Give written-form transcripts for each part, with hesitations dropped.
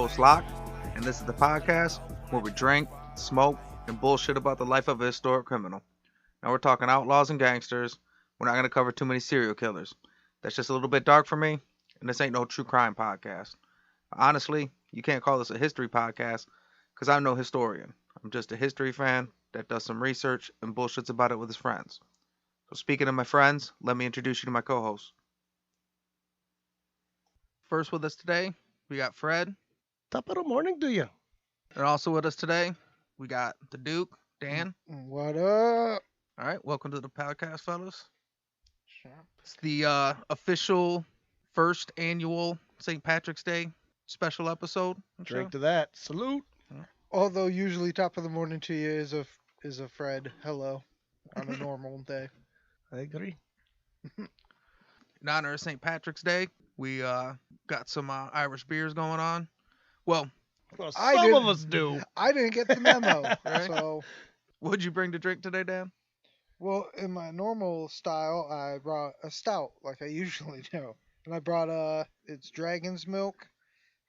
host Locke, and this is the podcast where we drink, smoke, and bullshit about the life of a historic criminal. Now we're talking outlaws and gangsters. We're not going to cover too many serial killers. That's just a little bit dark for me, and this ain't no true crime podcast. Honestly, you can't call this a history podcast because I'm no historian. I'm just a history fan that does some research and bullshits about it with his friends. So speaking of my friends, let me introduce you to my co-host. First with us today, we got Fred. Top of the morning to you. And also with us today, we got the Duke, Dan. What up? All right, welcome to the podcast, fellas. It's the official first annual St. Patrick's Day special episode. Drink to that. Salute. Although usually top of the morning to you is a Fred hello on a normal day. I agree. In honor of St. Patrick's Day, we got some Irish beers going on. Well, some of us do. I didn't get the memo. Right? So, what'd you bring to drink today, Dan? well, in my normal style, I brought a stout like I usually do, and I brought it's Dragon's Milk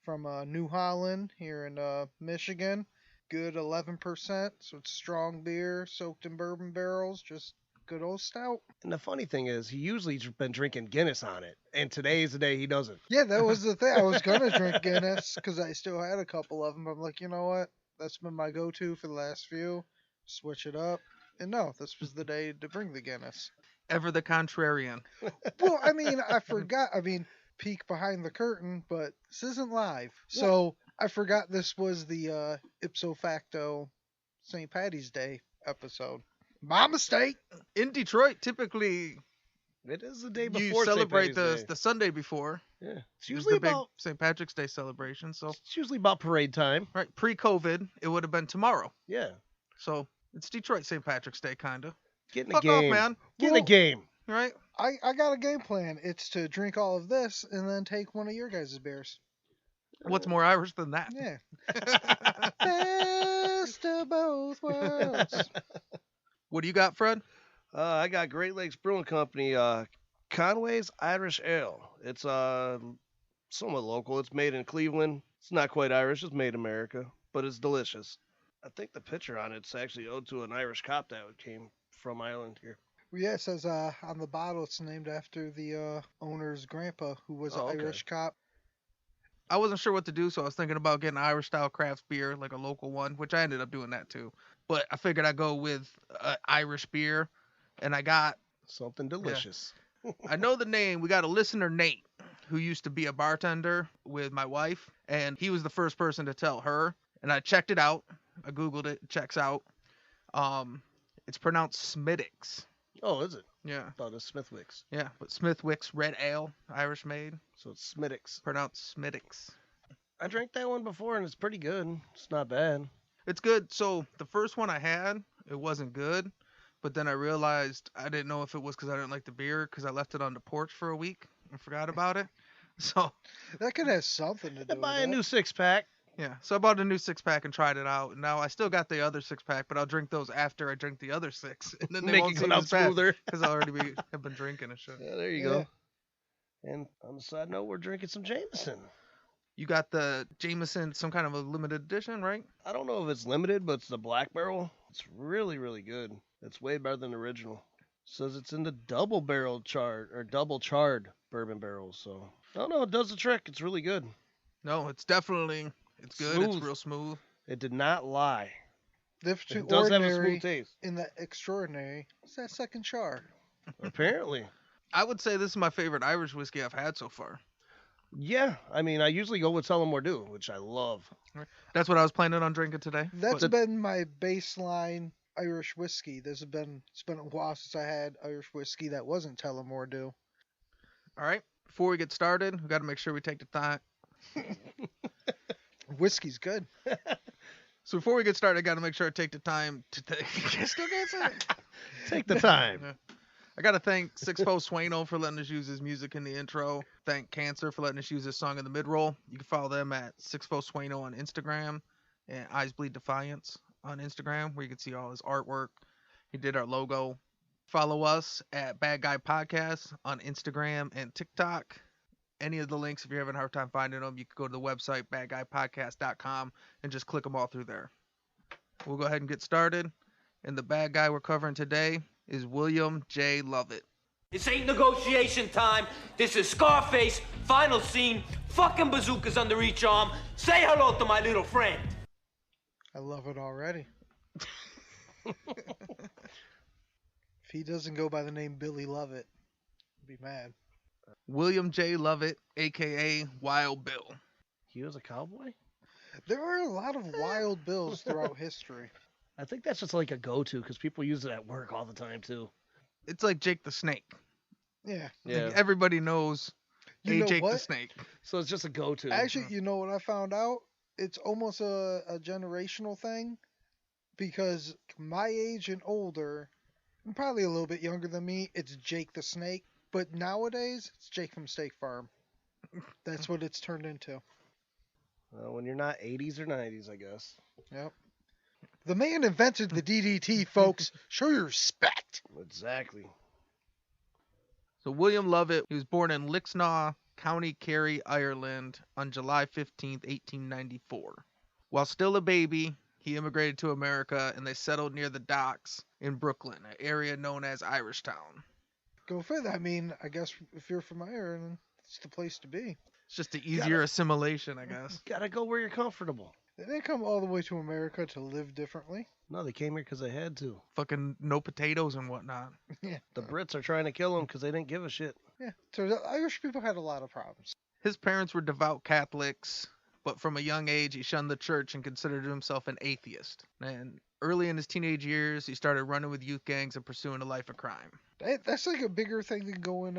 from New Holland here in Michigan. Good 11%, so it's strong beer soaked in bourbon barrels. Just good old stout. And the funny thing is, he usually's been drinking Guinness on it, and today's the day he doesn't. Yeah, that was the thing. I was gonna drink Guinness because I still had a couple of them. But I'm like, you know what? That's been my go-to for the last few. Switch it up. And no, this was the day to bring the Guinness. Ever the contrarian. Well, I mean, I forgot. I mean, peek behind the curtain, but this isn't live. So I forgot this was the ipso facto St. Patty's Day episode. My mistake. In Detroit, typically It is the day before you celebrate St. Patty's Day. the Sunday before. Yeah, it's It's usually the big about St. Patrick's Day celebration. So, it's usually about parade time. right, pre-COVID, it would have been tomorrow. Yeah, So it's Detroit St. Patrick's Day, kinda. get in the Fuck off, game, man. Get in the Well, game. Right? I got a game plan. It's to drink all of this and then take one of your guys' beers. What's more Irish than that? Yeah. Best of both worlds. What do you got, Fred? I got Great Lakes Brewing Company, Conway's Irish Ale. It's somewhat local. It's made in Cleveland. It's not quite Irish. It's made in America, but it's delicious. I think the picture on it's actually owed to an Irish cop that came from Ireland here. Well, yeah, it says on the bottle it's named after the owner's grandpa, who was an Oh, okay. Irish cop. I wasn't sure what to do, so I was thinking about getting Irish style craft beer, like a local one, which I ended up doing that too. But I figured I'd go with Irish beer, and I got, Something delicious. I know the name, we got a listener, Nate, who used to be a bartender with my wife, and he was the first person to tell her, and I checked it out. I Googled it, it checks out. It's pronounced Smittix. Oh, is it? Yeah, Thought it was Smithwick's. yeah, but Smithwick's Red Ale, Irish made, So it's Smittix. pronounced Smittix. I drank that one before and it's pretty good. It's not bad. It's good. So the first one I had, it wasn't good, but then I realized I didn't know if it was because I didn't like the beer because I left it on the porch for a week and forgot about it. So That could have something to do with Buy a it. new 6-pack. yeah, so I bought a new 6-pack and tried it out. And now I still got the other 6-pack, but I'll drink those after I drink the other 6, and then they Make won't it seem go down as bad smoother. because I already have been drinking and shit. Yeah, there you go. And on the side note, we're drinking some Jameson. You got the Jameson, some kind of a limited edition, right? I don't know if it's limited, but it's the Black Barrel. It's really, really good. It's way better than the original. Says it's in the double charred bourbon barrels. So I don't know. It does the trick. It's really good. No, it's definitely, it's good. Smooth. It's real smooth. It did not lie. The difference It between does have a ordinary smooth taste. and the extraordinary is that second char. Apparently. I would say this is my favorite Irish whiskey I've had so far. Yeah. I mean, I usually go with Tullamore, which I love. That's what I was planning on drinking today. That's But- been my baseline Irish whiskey. It's been a while since I had Irish whiskey that wasn't Tullamore Dew. All right. Before we get started, we got to make sure we take the time. Whiskey's good. So before we get started, I got to make sure I take the time to still can't say it. Take the time. Yeah. I got to thank Sixpo Sueno for letting us use his music in the intro. Thank Cancer for letting us use his song in the mid-roll. You can follow them at Sixpo Sueno on Instagram and Eyes Bleed Defiance on Instagram, where you can see all his artwork. He did our logo. Follow us at Bad Guy Podcast on Instagram and TikTok. any of the links, if you're having a hard time finding them, you can go to the website, badguypodcast.com, and just click them all through there. We'll go ahead and get started. And the bad guy we're covering today is William J. Lovett. This ain't negotiation time. This is Scarface, final scene, fucking bazookas under each arm. Say hello to my little friend. I love it already. If he doesn't go by the name Billy Lovett, I'd be mad. William J. Lovett, a.k.a. Wild Bill. He was a cowboy? There are a lot of Wild Bills throughout history. I think that's just like a go-to because people use it at work all the time too. It's like Jake the Snake. Yeah. Like everybody knows Jake the Snake. So it's just a go-to. Actually, you know what I found out? It's almost a generational thing because my age and older, and probably a little bit younger than me, it's Jake the Snake. But nowadays, it's Jake from Steak Farm. That's what it's turned into. When you're not 80s or 90s, I guess. Yep. The man invented the DDT, folks. Show your respect. Exactly. So William Lovett, he was born in Lixnaw, County Kerry, Ireland on July 15th, 1894. While still a baby, he immigrated to America and they settled near the docks in Brooklyn, an area known as Irishtown. Go further. I mean, I guess if you're from Ireland, it's the place to be. It's just the easier assimilation, I guess. Gotta go where you're comfortable. They didn't come all the way to America to live differently. No, they came here because they had to. Fucking no potatoes and whatnot. Yeah. The Brits are trying to kill them because they didn't give a shit. Yeah. So the Irish people had a lot of problems. His parents were devout Catholics, but from a young age he shunned the church and considered himself an atheist. And early in his teenage years, he started running with youth gangs and pursuing a life of crime. That's like a bigger thing than going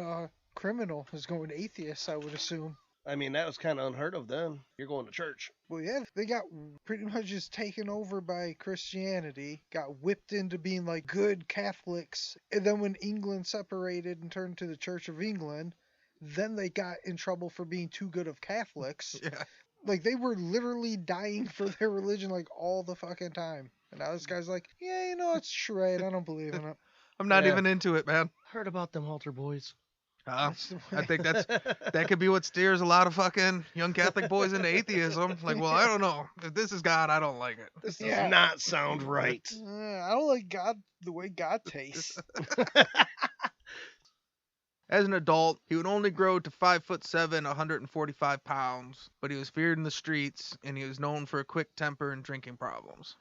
criminal, is going atheist, I would assume. I mean, that was kind of unheard of then. You're going to church. Well, yeah, they got pretty much just taken over by Christianity, got whipped into being like good Catholics, and then when England separated and turned to the Church of England, then they got in trouble for being too good of Catholics. Yeah. Like, they were literally dying for their religion, like, all the fucking time. And now this guy's like, yeah, you know, it's charade. I don't believe in it. I'm not even into it, man. Heard about them altar boys. I think that could be what steers a lot of fucking young Catholic boys into atheism. Like, well, I don't know. If this is God, I don't like it. This does not sound right. I don't like God the way God tastes. As an adult, he would only grow to 5'7", 145 pounds, but he was feared in the streets, and he was known for a quick temper and drinking problems.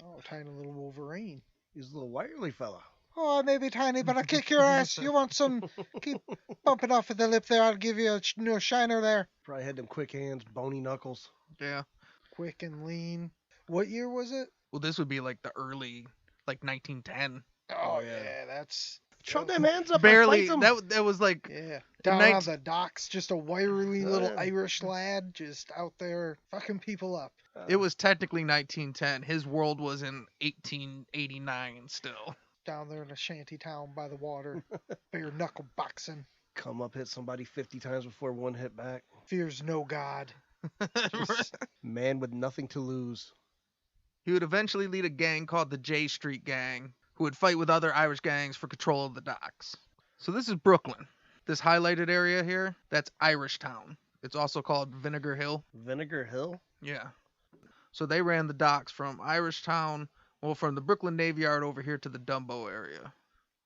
Oh, tiny little Wolverine. He's a little wirely fella. Oh, I may be tiny, but I'll kick your ass. You want some? Keep bumping off at the lip there. I'll give you a new shiner there. Probably had them quick hands, bony knuckles. Yeah. Quick and lean. What year was it? Well, this would be like the early, like 1910. Oh, yeah, that's... Show them hands up. Barely. And fight them. That was like... Yeah. Down on the docks, just a wiry little Irish lad just out there fucking people up. It was technically 1910. His world was in 1889 still. Down there in a shanty town by the water. Bare knuckle boxing. Come up, hit somebody 50 times before one hit back. Fears no God. Man with nothing to lose. He would eventually lead a gang called the J Street Gang, who would fight with other Irish gangs for control of the docks. So this is Brooklyn. This highlighted area here, that's Irishtown. It's also called Vinegar Hill. Vinegar Hill? Yeah. So they ran the docks from Irishtown, well, from the Brooklyn Navy Yard over here to the Dumbo area.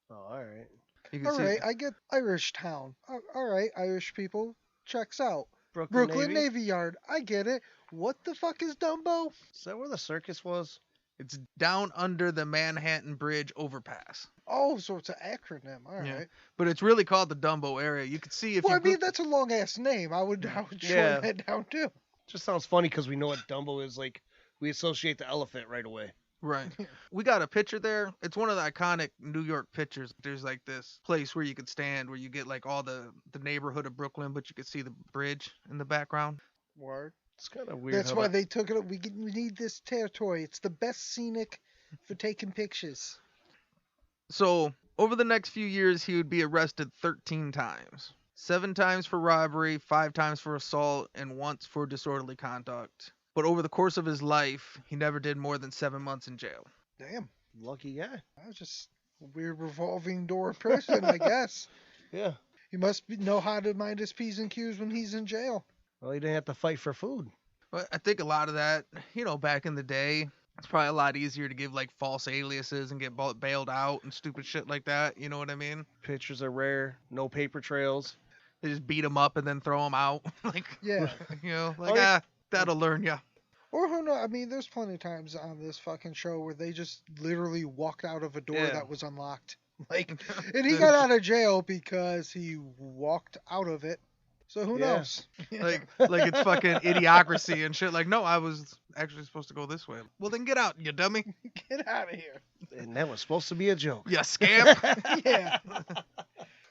Oh, all right. You can All see right, I get Irishtown. All right, Irish people, checks out. Brooklyn Brooklyn Navy Yard. I get it. What the fuck is Dumbo? Is that where the circus was? it's down under the Manhattan Bridge overpass. Oh, so it's an acronym. All right. Yeah. But it's really called the Dumbo area. You could see if Well, you I mean, that's a long ass name. I would shorten that down too. Just sounds funny because we know what Dumbo is. Like, we associate the elephant right away. Right. We got a picture there. It's one of the iconic New York pictures. There's like this place where you could stand where you get like all the neighborhood of Brooklyn, but you could see the bridge in the background. Word. It's kind of weird. That's why they took it. We need this territory. It's the best scenic for taking pictures. So over the next few years, he would be arrested 13 times. 7 times for robbery, 5 times for assault, and once for disorderly conduct. But over the course of his life, he never did more than 7 months in jail. Damn. Lucky guy. That was just a weird revolving door person, I guess. Yeah. He must know how to mind his P's and Q's when he's in jail. Well, he didn't have to fight for food. But I think a lot of that, back in the day, it's probably a lot easier to give like false aliases and get bailed out and stupid shit like that. You know what I mean? Pictures are rare. No paper trails. They just beat them up and then throw them out. Like, Yeah. That'll learn you. Or who knows? I mean, there's plenty of times on this fucking show where they just literally walked out of a door that was unlocked. Like, and he got out of jail because he walked out of it. So who knows? Like it's fucking idiocracy and shit. Like, no, I was actually supposed to go this way. Well, then get out, you dummy. Get out of here. And that was supposed to be a joke. You scamp. Yeah.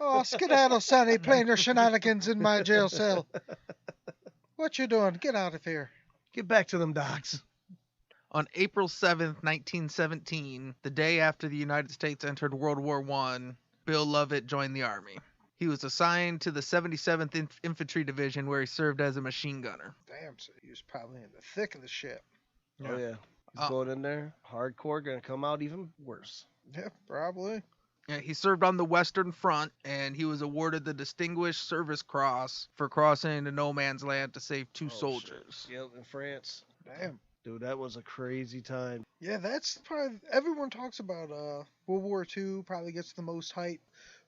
Oh, skedaddle, Sonny, playing your shenanigans in my jail cell. What you doing? Get out of here. Get back to them docks. On April 7th, 1917, the day after the United States entered World War I, Bill Lovett joined the Army. He was assigned to the 77th Infantry Division, where he served as a machine gunner. Damn, so he was probably in the thick of the shit. Oh, yeah. He's going in there, hardcore, going to come out even worse. Yeah, probably. Yeah, he served on the Western Front, and he was awarded the Distinguished Service Cross for crossing into no man's land to save two soldiers. Yep, in France. Damn. Dude, that was a crazy time. Yeah, that's probably... Everyone talks about World War II probably gets the most hype.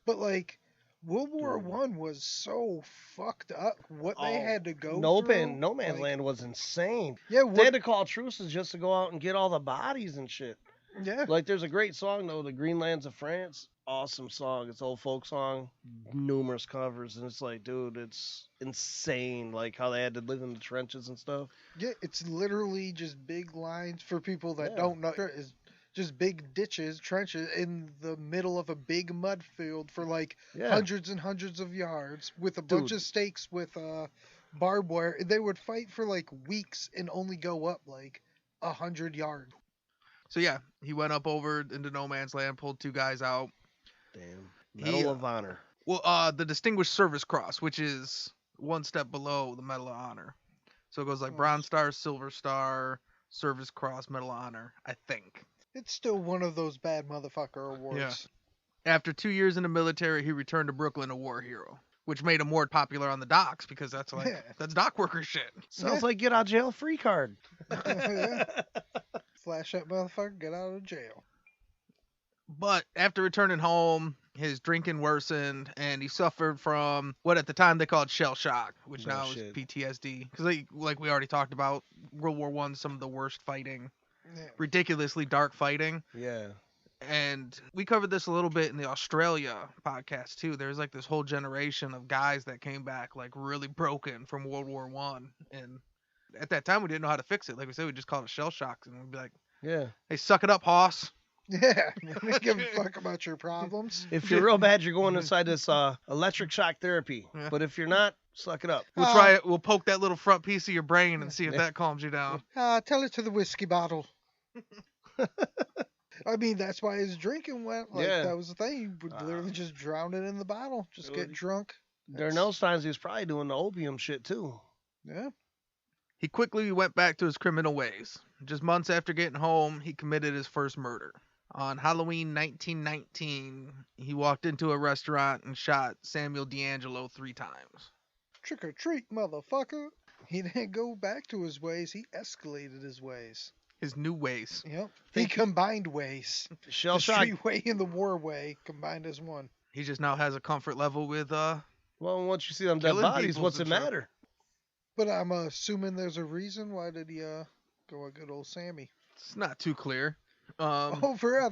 But, like, World War I was so fucked up. What they had to go through. No Man's Land was insane. Yeah, they had to call truces just to go out and get all the bodies and shit. Yeah. Like, there's a great song, though, The Green Lands of France. Awesome song. It's an old folk song. Numerous covers. And it's like, dude, it's insane, like, how they had to live in the trenches and stuff. Yeah, it's literally just big lines for people that don't know. It's just big ditches, trenches in the middle of a big mud field for, like, hundreds and hundreds of yards with a bunch of stakes with barbed wire. They would fight for, like, weeks and only go up, like, 100 yards. So, yeah, he went up over into no man's land, pulled two guys out. Damn. Medal of Honor. Well, the Distinguished Service Cross, which is one step below the Medal of Honor. So it goes like Bronze Star, Silver Star, Service Cross, Medal of Honor, I think. It's still one of those bad motherfucker awards. Yeah. After 2 years in the military, he returned to Brooklyn a war hero, which made him more popular on the docks because that's that's dock worker shit. Sounds like get out jail free card. Flash that motherfucker, get out of jail. But after returning home, his drinking worsened, and he suffered from what at the time they called shell shock, which now is PTSD. Because like we already talked about, World War I, some of the worst fighting, ridiculously dark fighting. Yeah. And we covered this a little bit in the Australia podcast too. There's like this whole generation of guys that came back like really broken from World War I, and at that time we didn't know how to fix it. Like we said, we just called it shell shock, and we'd be like, "Hey, suck it up, hoss." Yeah, don't give a fuck about your problems. If you're real bad, you're going inside this electric shock therapy. Yeah. But if you're not, suck it up. We'll try it. We'll poke that little front piece of your brain and see if that calms you down. Tell it to the whiskey bottle. I mean, that's why his drinking went. Like, that was the thing. He would literally just drown it in the bottle. Just get drunk. During those times, he was probably doing the opium shit, too. Yeah. He quickly went back to his criminal ways. Just months after getting home, he committed his first murder. On Halloween 1919, he walked into a restaurant and shot Samuel D'Angelo 3 times. Trick or treat, motherfucker. He didn't go back to his ways. He escalated his ways. His new ways. Yep. He combined ways. Shell shock. The street way and the war way combined as one. He just now has a comfort level with well, once you see them dead bodies, what's it matter? But I'm assuming there's a reason. Why did he go a good old Sammy? It's not too clear. I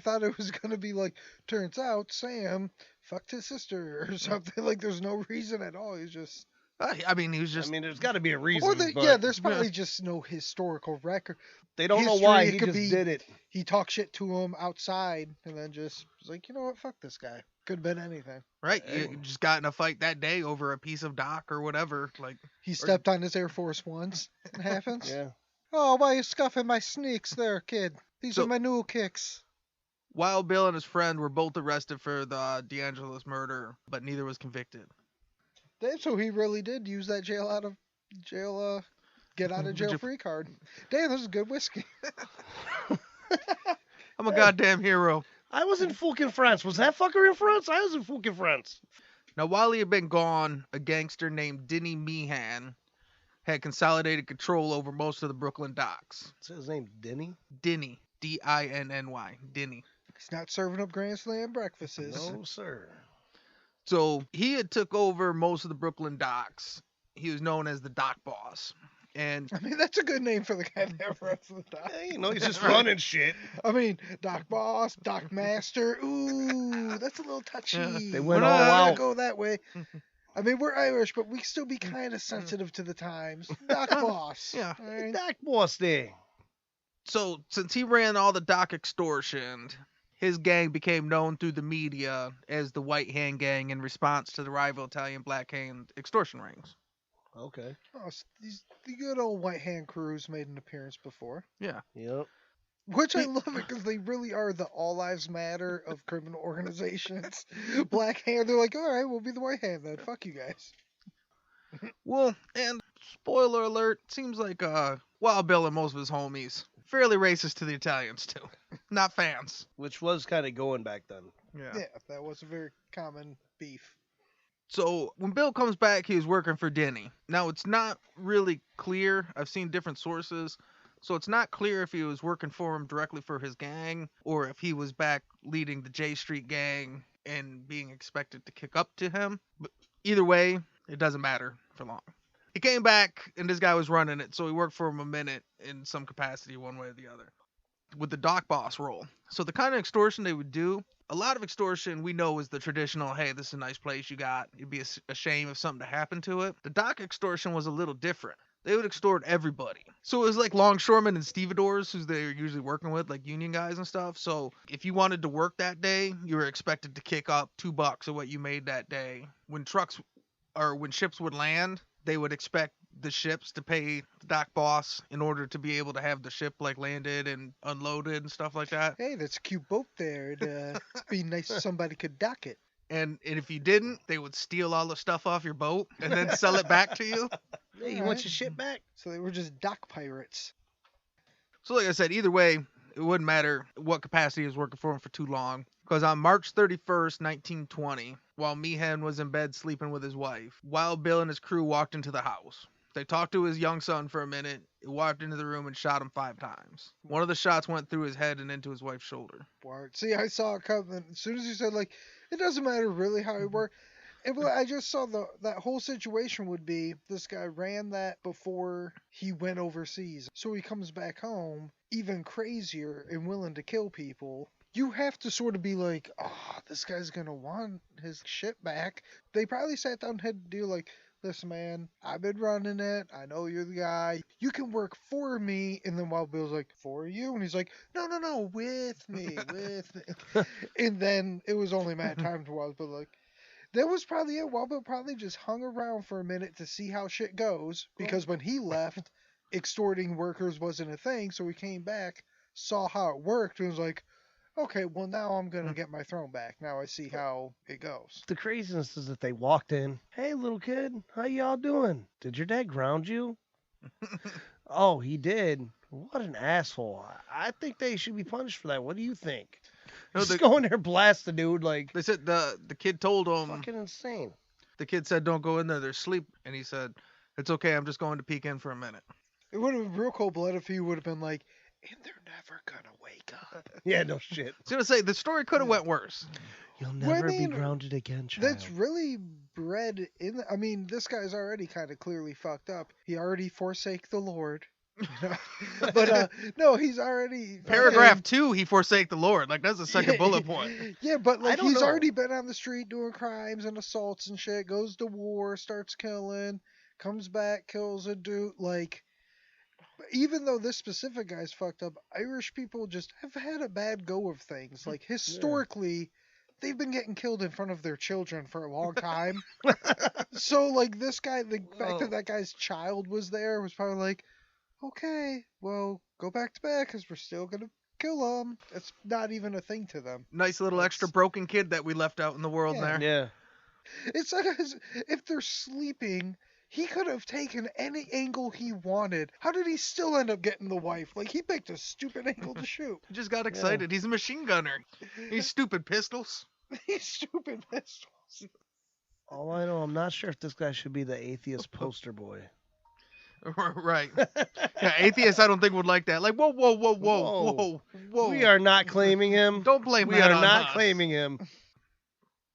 thought it was gonna be like, turns out Sam fucked his sister or something. Like, there's no reason at all. He's just. I mean, he was just. I mean, there's got to be a reason. Or there's probably just no historical record. They don't know why he just did it. He talked shit to him outside and then just was like, you know what, fuck this guy. Could have been anything. Right. You just got in a fight that day over a piece of dock or whatever. Like he stepped on his Air Force Ones. It happens. Yeah. Oh, why are you scuffing my sneaks there, kid? These are my new kicks. Wild Bill and his friend were both arrested for the D'Angelo's murder, but neither was convicted. Damn, so he really did use that get out of jail free card. Damn, this is good whiskey. I'm a goddamn hero. I was in fucking France. Was that fucker in France? I was in fucking France. Now, while he had been gone, a gangster named Denny Meehan had consolidated control over most of the Brooklyn docks. What's his name? Denny? Denny, D-I-N-N-Y, Denny. He's not serving up Grand Slam breakfasts. No, sir. So he had took over most of the Brooklyn docks. He was known as the dock boss. And I mean, that's a good name for the guy that runs the dock. Hey, he's just running shit. I mean, dock boss, dock master. Ooh, that's a little touchy. Yeah. They We're went not all gonna out. go that way. I mean, we're Irish, but we can still be kind of sensitive to the times. Dock boss. yeah. All right? Doc boss there. So since he ran all the dock extortion, his gang became known through the media as the White Hand Gang in response to the rival Italian Black Hand extortion rings. Okay. Oh, the good old White Hand crews made an appearance before. Yep. Which I love it because they really are the all lives matter of criminal organizations. Black Hand, they're like, all right, we'll be the White Hand then. Fuck you guys. Well, and spoiler alert, seems like Wild Bill and most of his homies fairly racist to the Italians too. Not fans. Which was kind of going back then. Yeah, that was a very common beef. So when Bill comes back, he was working for Denny. Now it's not really clear. I've seen different sources. So it's not clear if he was working for him directly for his gang or if he was back leading the J Street gang and being expected to kick up to him. But either way, it doesn't matter for long. He came back and this guy was running it, so he worked for him a minute in some capacity, one way or the other, with the dock boss role. So the kind of extortion they would do, a lot of extortion we know is the traditional, hey, this is a nice place you got. It'd be a shame if something to happen to it. The dock extortion was a little different. They would extort everybody. So it was like longshoremen and stevedores, who they were usually working with, like union guys and stuff. So if you wanted to work that day, you were expected to kick up $2 of what you made that day. When ships would land, they would expect the ships to pay the dock boss in order to be able to have the ship like landed and unloaded and stuff like that. Hey, that's a cute boat there. It'd be nice if somebody could dock it. And if you didn't, they would steal all the stuff off your boat and then sell it back to you. Hey, you want your shit back? So they were just dock pirates. So like I said, either way, it wouldn't matter what capacity he was working for him for too long. Because on March 31st, 1920, while Meehan was in bed sleeping with his wife, Wild Bill and his crew walked into the house. They talked to his young son for a minute, he walked into the room and shot him 5 times. One of the shots went through his head and into his wife's shoulder. Word. See, I saw it coming. As soon as you said, like, it doesn't matter really how he worked. I just saw that whole situation would be this guy ran that before he went overseas. So he comes back home even crazier and willing to kill people. You have to sort of be like, oh, this guy's going to want his shit back. They probably sat down and had to do like, listen, man, I've been running it. I know you're the guy. You can work for me. And then Wild Bill's like, for you? And he's like, no, with me. And then it was only a matter of time to Wild Bill like, that was probably it. Wild Bill probably just hung around for a minute to see how shit goes. Because when he left, extorting workers wasn't a thing. So he came back, saw how it worked, and was like, okay, well, now I'm going to get my throne back. Now I see how it goes. The craziness is that they walked in. Hey, little kid, how y'all doing? Did your dad ground you? Oh, he did. What an asshole. I think they should be punished for that. What do you think? No, Just go in there, blast the dude like... They said the kid told him... Fucking insane. The kid said, don't go in there, there's sleep. And he said, it's okay, I'm just going to peek in for a minute. It would have been real cold-blooded if he would have been like, and they're never going to wake up. Yeah, no shit. I was going to say, the story could have went worse. You'll Well, I never mean, be grounded again, child. That's really bred in... I mean, this guy's already kind of clearly fucked up. He already forsake the Lord. You know? But, no, he's already... Paragraph 2, he forsake the Lord. Like, that's the second bullet point. Yeah, but like don't he's know. already been on the street doing crimes and assaults and shit, goes to war, starts killing, comes back, kills a dude. Like, even though this specific guy's fucked up, Irish people just have had a bad go of things. Like, historically, they've been getting killed in front of their children for a long time. So, like, this guy, the fact that guy's child was there was probably like, okay, well, go back to bed because we're still going to kill him. It's not even a thing to them. Nice little extra broken kid that we left out in the world there. Yeah. It's like if they're sleeping, he could have taken any angle he wanted. How did he still end up getting the wife? Like, he picked a stupid angle to shoot. He just got excited. He's a machine gunner. He's stupid pistols. These stupid pistols. All I know, I'm not sure if this guy should be the atheist poster boy. Right. Yeah, atheists I don't think would like that. Like, whoa, whoa, whoa, whoa, Whoa. whoa, whoa. We are not claiming him. Don't blame We that are on not us. claiming him.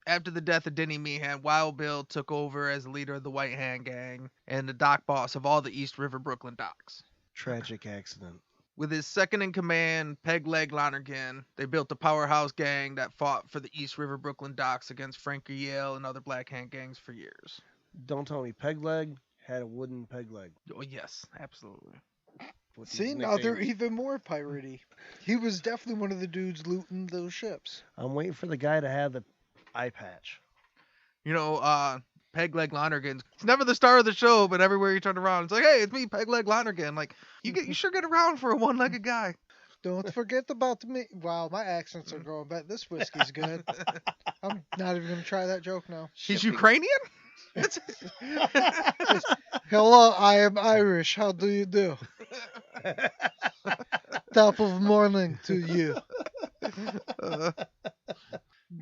After the death of Denny Meehan, Wild Bill took over as leader of the White Hand Gang and the dock boss of all the East River Brooklyn docks. Tragic accident. With his second in command, Peg Leg Lonergan, they built a powerhouse gang that fought for the East River Brooklyn docks against Frankie Yale and other Black Hand gangs for years. Don't tell me Peg Leg had a wooden peg leg. Oh, yes, absolutely. with these See, now they're nicknames. even more piratey. He was definitely one of the dudes looting those ships. I'm waiting for the guy to have the eye patch. You know, Peg Leg Lonergan. It's never the star of the show, but everywhere you turn around, it's like, hey, it's me, Peg Leg Lonergan. Like, you sure get around for a one-legged guy. Don't forget about me. Wow, my accents are growing back. This whiskey's good. I'm not even going to try that joke now. He's Ukrainian? Hello, I am Irish. How do you do? Top of morning to you.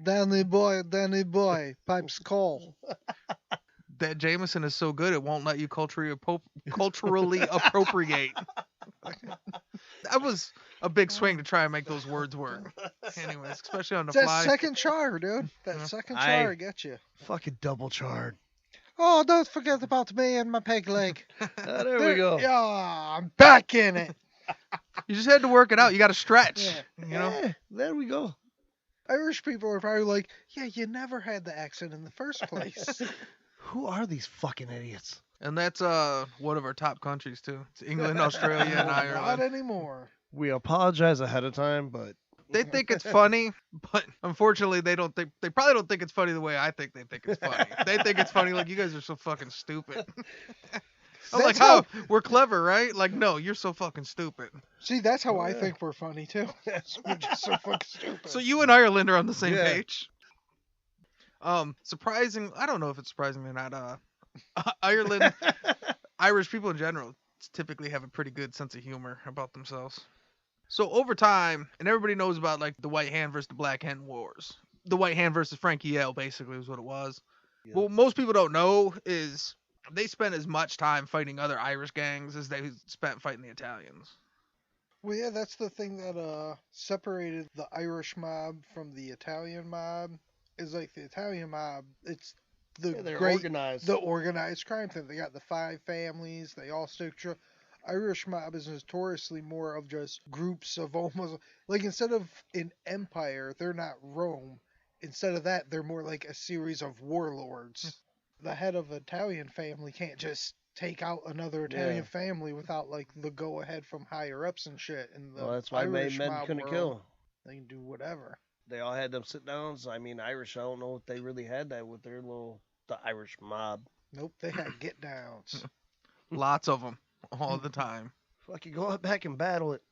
Danny boy, pipes cold. That Jameson is so good, it won't let you culturally appropriate. That was a big swing to try and make those words work. Anyways, especially on the That fly. second char, dude. That second char gets you. Fucking double charred. Oh, don't forget about me and my peg leg. There we go. Yeah, I'm back in it. You just had to work it out. You got to stretch. Yeah. You know. Yeah, there we go. Irish people are probably like, yeah, you never had the accent in the first place. Who are these fucking idiots? And that's one of our top countries too. It's England, Australia, and Not Ireland. anymore. We apologize ahead of time, but They think it's funny, but unfortunately they don't think they probably don't think it's funny the way I think they think it's funny. They think it's funny like you guys are so fucking stupid. I'm like, That's how- oh, we're clever, right? Like, no, you're so fucking stupid. See, that's how I Yeah. think we're funny too. We're just so fucking stupid. So you and Ireland are on the same Yeah. page. Surprising. I don't know if it's surprising or not. Ireland, Irish people in general typically have a pretty good sense of humor about themselves. So over time, and everybody knows about like the White Hand versus the Black Hand wars. The White Hand versus Frankie Yale basically is what it was. Yeah. What most people don't know is they spent as much time fighting other Irish gangs as they spent fighting the Italians. Well, yeah, that's the thing that separated the Irish mob from the Italian mob. Is like the Italian mob, it's the they're great, organized. the organized crime thing. They got the 5 families. They all stick to. Irish mob is notoriously more of just groups of almost like instead of an empire, they're not Rome. Instead of that, they're more like a series of warlords. The head of an Italian family can't just take out another Italian Yeah. family without like the go ahead from higher ups and shit. And the Well, that's why Irish men mob couldn't world, kill. They can do whatever. They all had them sit downs. I mean, Irish, I don't know if they really had that with their the Irish mob. Nope, they had get downs. Lots of them, all the time. Fucking go out back and battle it.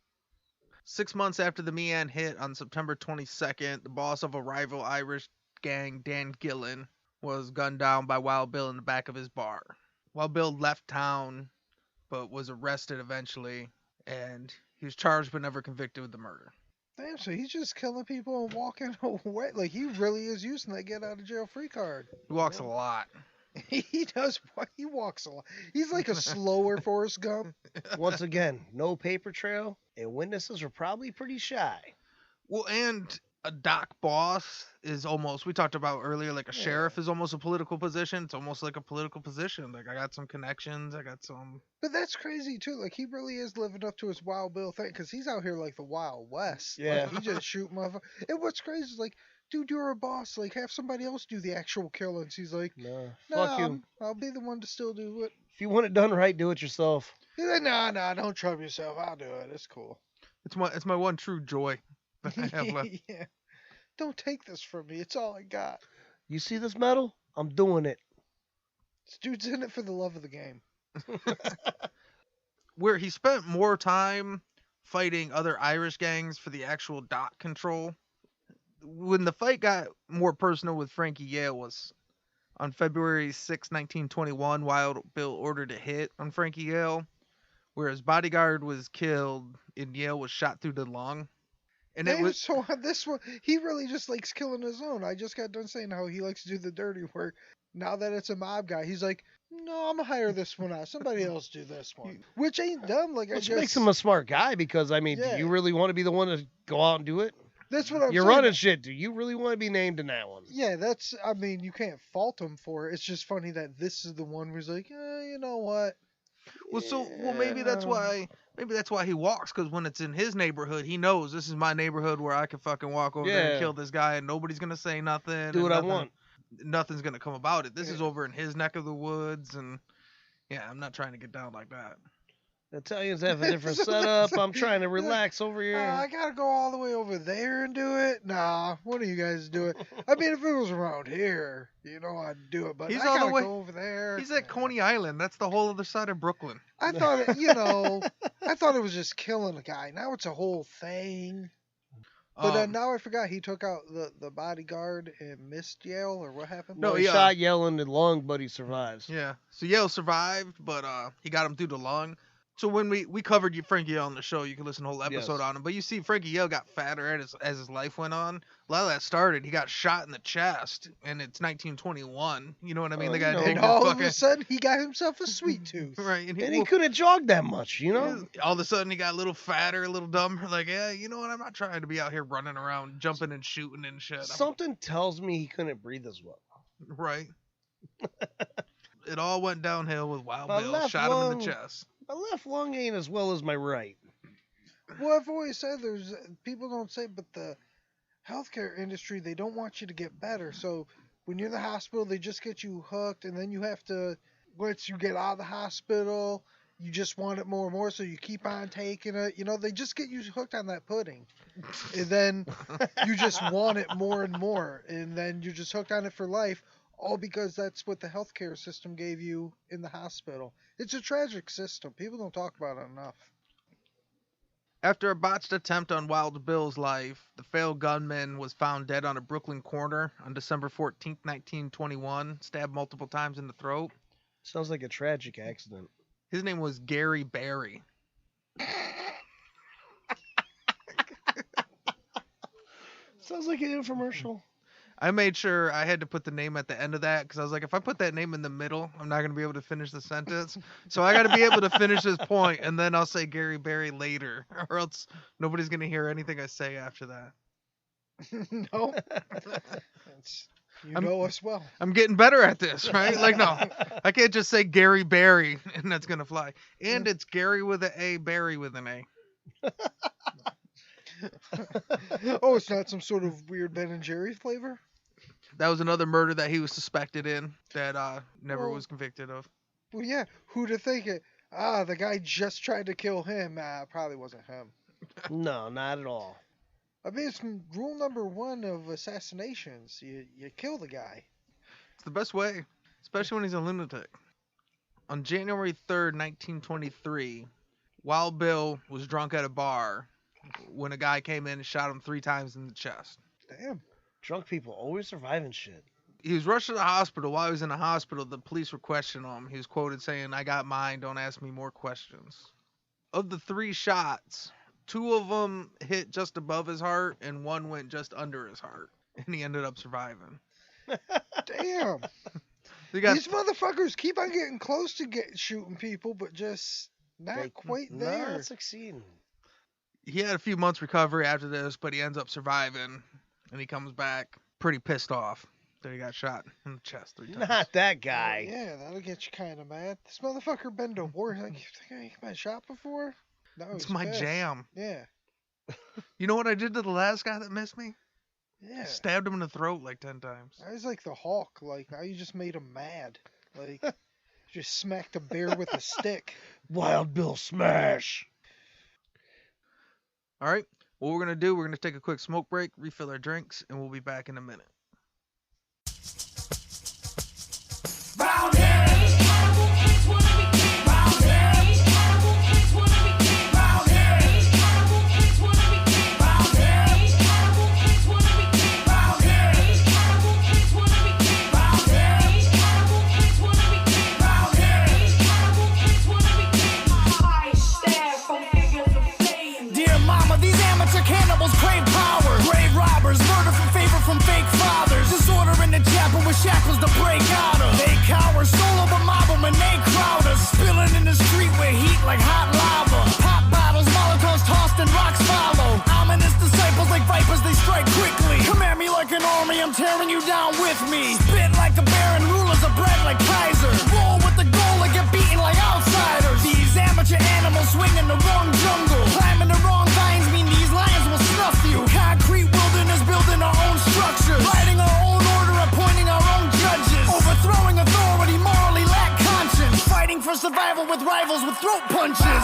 6 months after the Meehan hit on September 22nd, the boss of a rival Irish gang, Dan Gillen, was gunned down by Wild Bill in the back of his bar. Wild Bill left town, but was arrested eventually, and he was charged but never convicted with the murder. Damn, so he's just killing people and walking away. Like he really is using that get out of jail free card. He walks a lot. He does. He walks a lot. He's like a slower Forrest Gump. Once again, no paper trail, and witnesses are probably pretty shy. Well, and a dock boss is almost, we talked about earlier, like a sheriff is almost a political position. It's almost like a political position. Like, I got some connections. I got some. But that's crazy too. Like he really is living up to his Wild Bill thing because he's out here like the Wild West. Yeah. Like, he just shoot motherfuckers. And what's crazy is like, dude, you're a boss. Like have somebody else do the actual killings. He's like, No, no, fuck you. I'll be the one to still do it. If you want it done right, do it yourself. He's like, nah, don't trouble yourself. I'll do it. It's cool. It's my one true joy that I have left. Yeah. Don't take this from me. It's all I got. You see this medal? I'm doing it. This dude's in it for the love of the game. Where he spent more time fighting other Irish gangs for the actual dock control. When the fight got more personal with Frankie Yale was on February 6, 1921, Wild Bill ordered a hit on Frankie Yale, where his bodyguard was killed and Yale was shot through the lung. And it Damn, was so on this one, he really just likes killing his own. I just got done saying how he likes to do the dirty work. now that it's a mob guy, he's like, no, I'm gonna hire this one out. Somebody else do this one, which ain't dumb. Like, Which makes him a smart guy because, I mean, Yeah. do you really want to be the one to go out and do it? That's what I'm You're saying. running shit. Do you really want to be named in that one? Yeah, that's. I mean, you can't fault him for it. It's just funny that this is the one where he's like, you know what? Well, maybe that's why. Maybe that's why he walks, because when it's in his neighborhood, he knows this is my neighborhood where I can fucking walk over there and kill this guy, and nobody's gonna say nothing. Do what I want. Nothing's gonna come about it. This is over in his neck of the woods, and yeah, I'm not trying to get down like that. Italians have a different setup. I'm trying to relax over here. I gotta go all the way over there and do it. Nah, what do you guys do it? I mean, if it was around here, I'd do it. But He's I all the gotta way- go over there. He's at Coney Island. That's the whole other side of Brooklyn. I thought it, I thought it was just killing a guy. Now it's a whole thing. But then now I forgot he took out the bodyguard and missed Yale, or what happened? No, he shot Yell in the lung, but he survives. Yeah. So Yale survived, but he got him through the lung. So when we covered Frankie Yale on the show, you can listen to the whole episode on him. But you see, Frankie Yale got fatter as his life went on. A lot of that started. He got shot in the chest, and it's 1921. You know what I mean? The guy And all of a sudden, he got himself a sweet tooth. Right, and he couldn't jog that much, All of a sudden, he got a little fatter, a little dumber. Like, yeah, you know what? I'm not trying to be out here running around, jumping and shooting and shit. Something tells me he couldn't breathe as well. Right. It all went downhill with Wild Bill. Shot him in the chest. My left lung ain't as well as my right. Well, I've always said people don't say, but the healthcare industry, they don't want you to get better. So when you're in the hospital, they just get you hooked, and then you have to, once you get out of the hospital, you just want it more and more, so you keep on taking it. They just get you hooked on that pudding. And then you just want it more and more, and then you're just hooked on it for life, all because that's what the healthcare system gave you in the hospital. It's a tragic system. People don't talk about it enough. After a botched attempt on Wild Bill's life, the failed gunman was found dead on a Brooklyn corner on December 14th, 1921, stabbed multiple times in the throat. Sounds like a tragic accident. His name was Gary Barry. Sounds like an infomercial. I made sure I had to put the name at the end of that because I was like, if I put that name in the middle, I'm not going to be able to finish the sentence. So I got to be able to finish this point, and then I'll say Gary Barry later, or else nobody's going to hear anything I say after that. No. You know us well. I'm getting better at this, right? Like, no, I can't just say Gary Barry, and that's going to fly. And it's Gary with an A, Barry with an A. Oh, it's not some sort of weird Ben and Jerry flavor? That was another murder that he was suspected in that never was convicted of. Well, yeah. Who'd have think it? The guy just tried to kill him. Probably wasn't him. No, not at all. I mean, it's rule number 1 of assassinations. You kill the guy. It's the best way, especially when he's a lunatic. On January 3rd, 1923, Wild Bill was drunk at a bar when a guy came in and shot him 3 times in the chest. Damn. Drunk people always surviving shit. He was rushed to the hospital. While he was in the hospital, the police were questioning him. He was quoted saying, "I got mine, don't ask me more questions." Of the 3 shots, 2 of them hit just above his heart and 1 went just under his heart. And he ended up surviving. Damn. These motherfuckers keep on getting close to shooting people, but just not quite there. Not succeeding. He had a few months recovery after this, but he ends up surviving. And he comes back pretty pissed off that he got shot in the chest 3 times. Not that guy. Yeah, that'll get you kind of mad. This motherfucker been to war. Like, you think I been shot before? No, it's my jam. Yeah. You know what I did to the last guy that missed me? Yeah. Stabbed him in the throat like 10 times. I was like the Hulk. Like, now you just made him mad. Like, just smacked a bear with a stick. Wild Bill smash. All right. What we're going to do, we're going to take a quick smoke break, refill our drinks, and we'll be back in a minute. Dear mama, these amateur cannibals crave power. Grave robbers, murder for favor from fake fathers. with me. Spit like a baron, rulers of bread like Kaiser. Roll with the goal and get beaten like outsiders. These amateur animals swing in the wrong jungle. Climbing the wrong vines mean these lions will snuff you. Concrete wilderness building our own structures. Writing our own order, appointing our own judges. Overthrowing authority, morally lack conscience. Fighting for survival with rivals with throat punches.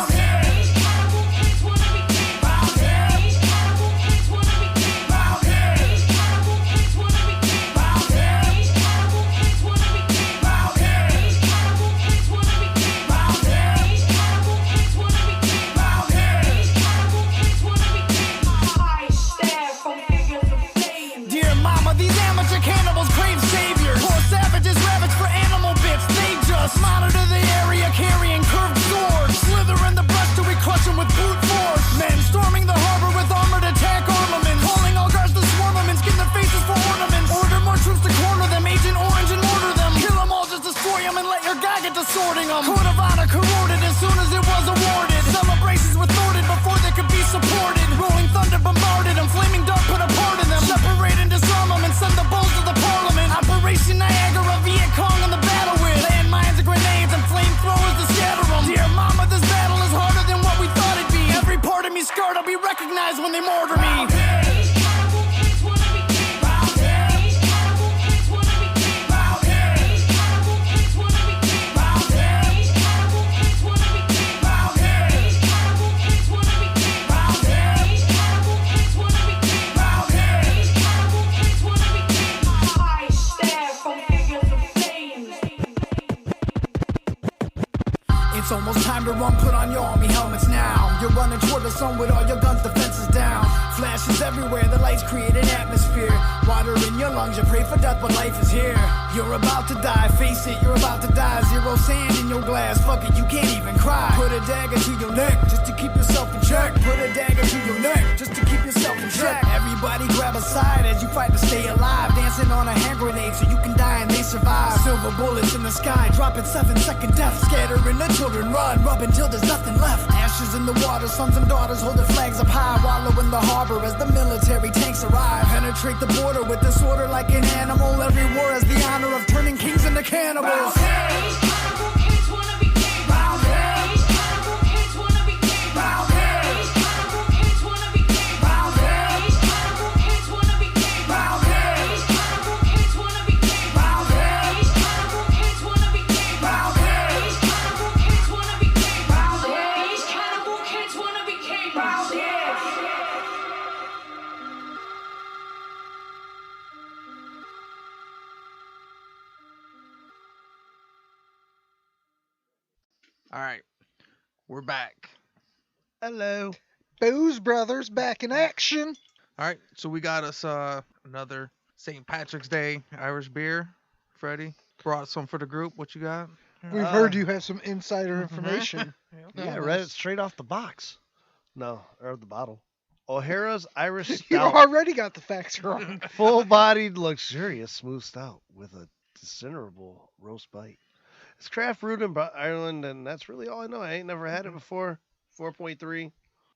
Monitor the area carrying curved swords. Slither in the brush till we crush them with brute force. Men storming the harbor with armored attack armaments. Calling all guards to swarm them and skin their faces for ornaments. Order more troops to corner them, Agent Orange and mortar them. Kill them all, just destroy them and let your guy get to sorting them. Code of honor corroded as soon as it was awarded. Celebrations were thwarted before they could be supported. Rolling thunder bombarded them, flaming dart put a part in them. Separate and disarm them and send the bulls to the parliament. Operation Niagara, Viet Cong on the battle with landmines and grenades and flamethrowers to scatter them. Dear mama, this battle is harder than what we thought it'd be. Every part of me scarred, I'll be recognized when they mortar me. It's almost time to run, put on your army helmets now. You're running toward the sun with all your guns' defenses down. Flashes everywhere, the lights create an atmosphere. Water in your lungs, you pray for death, but life is here. You're about to die, face it, you're about to die. Zero sand in your glass, fuck it, you can't even cry. Put a dagger to your neck, just to keep yourself in check. Put a dagger to your neck, just to keep yourself in check. Everybody grab a side as you fight to stay alive. Dancing on a hand grenade so you can die and they survive. Silver bullets in the sky, dropping 7-second death. Scattering the children, run, rub until there's nothing left. Ashes in the water, sons and daughters hold their flags up high. Wallow in the harbor as the military tanks arrive. Penetrate the border with disorder like an animal. Every war has the honor of turning kings into cannibals. All right, we're back. Hello. Booze Brothers back in action. All right, so we got us another St. Patrick's Day Irish beer. Freddie brought some for the group. What you got? We've heard you have some insider information. Yeah, I read it straight off the box. No, or the bottle. O'Hara's Irish You Stout. already got the facts wrong. Full-bodied, luxurious, smooth stout with a considerable roast bite. It's craft brewed in Ireland, and that's really all I know. I ain't never had it before. 4.3.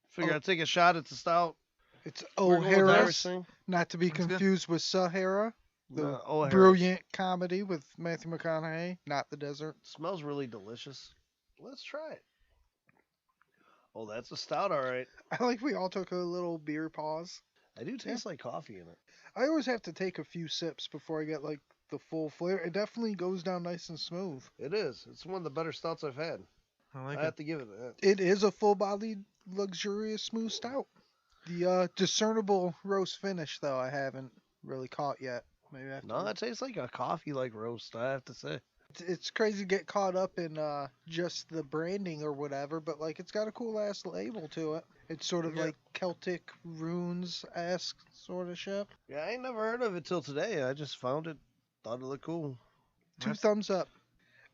Figure I'd take a shot at the stout. It's We're going with the Irish O'Hara's, thing. not to be That's good. confused with Sahara, the O'Hara's. brilliant comedy with Matthew McConaughey, not the desert. Smells really delicious. Let's try it. Oh, that's a stout, all right. I like we all took a little beer pause. I do taste like coffee in it. I always have to take a few sips before I get like the full flavor. It definitely goes down nice and smooth. It is. It's one of the better stouts I've had. I like I it. have to give it that. It is a full-bodied, luxurious, smooth stout. The discernible roast finish, though, I haven't really caught yet. Maybe I have No, to... it tastes like a coffee-like roast, I have to say. It's crazy to get caught up in just the branding or whatever, but like it's got a cool ass label to it. It's sort of Yeah. like Celtic runes-esque sort of shit. Yeah, I ain't never heard of it till today. I just found it, thought it looked cool. Two thumbs up.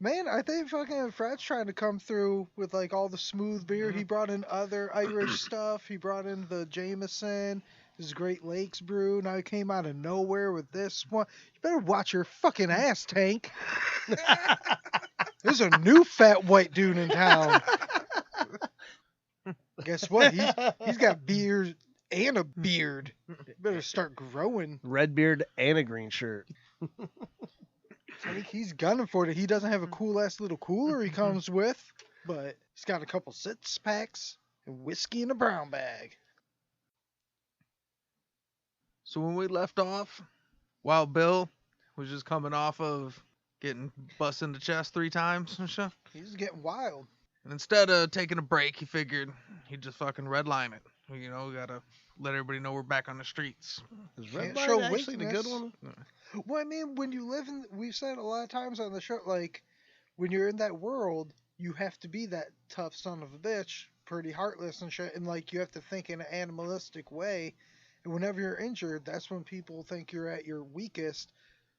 Man, I think fucking Fred's trying to come through with like all the smooth beer. He brought in other Irish stuff. He brought in the Jameson, his Great Lakes brew. Now he came out of nowhere with this one. You better watch your fucking ass, Tank. There's a new fat white dude in town. Guess what? He's got beard and a beard. Better start growing. Red beard and a green shirt. I think he's gunning for it. He doesn't have a cool ass little cooler he comes with, but he's got a couple 6-packs and whiskey in a brown bag. So when we left off, Wild Bill was just coming off of getting busted in the chest 3 times and shit. He's getting wild. And instead of taking a break, he figured he'd just fucking redline it. You know, we gotta let everybody know we're back on the streets. Is Can't Red show Light actually the good weakness. one? Well, I mean, when you live in, we've said a lot of times on the show, like, when you're in that world, you have to be that tough son of a bitch, pretty heartless and shit, and, like, you have to think in an animalistic way. And whenever you're injured, that's when people think you're at your weakest.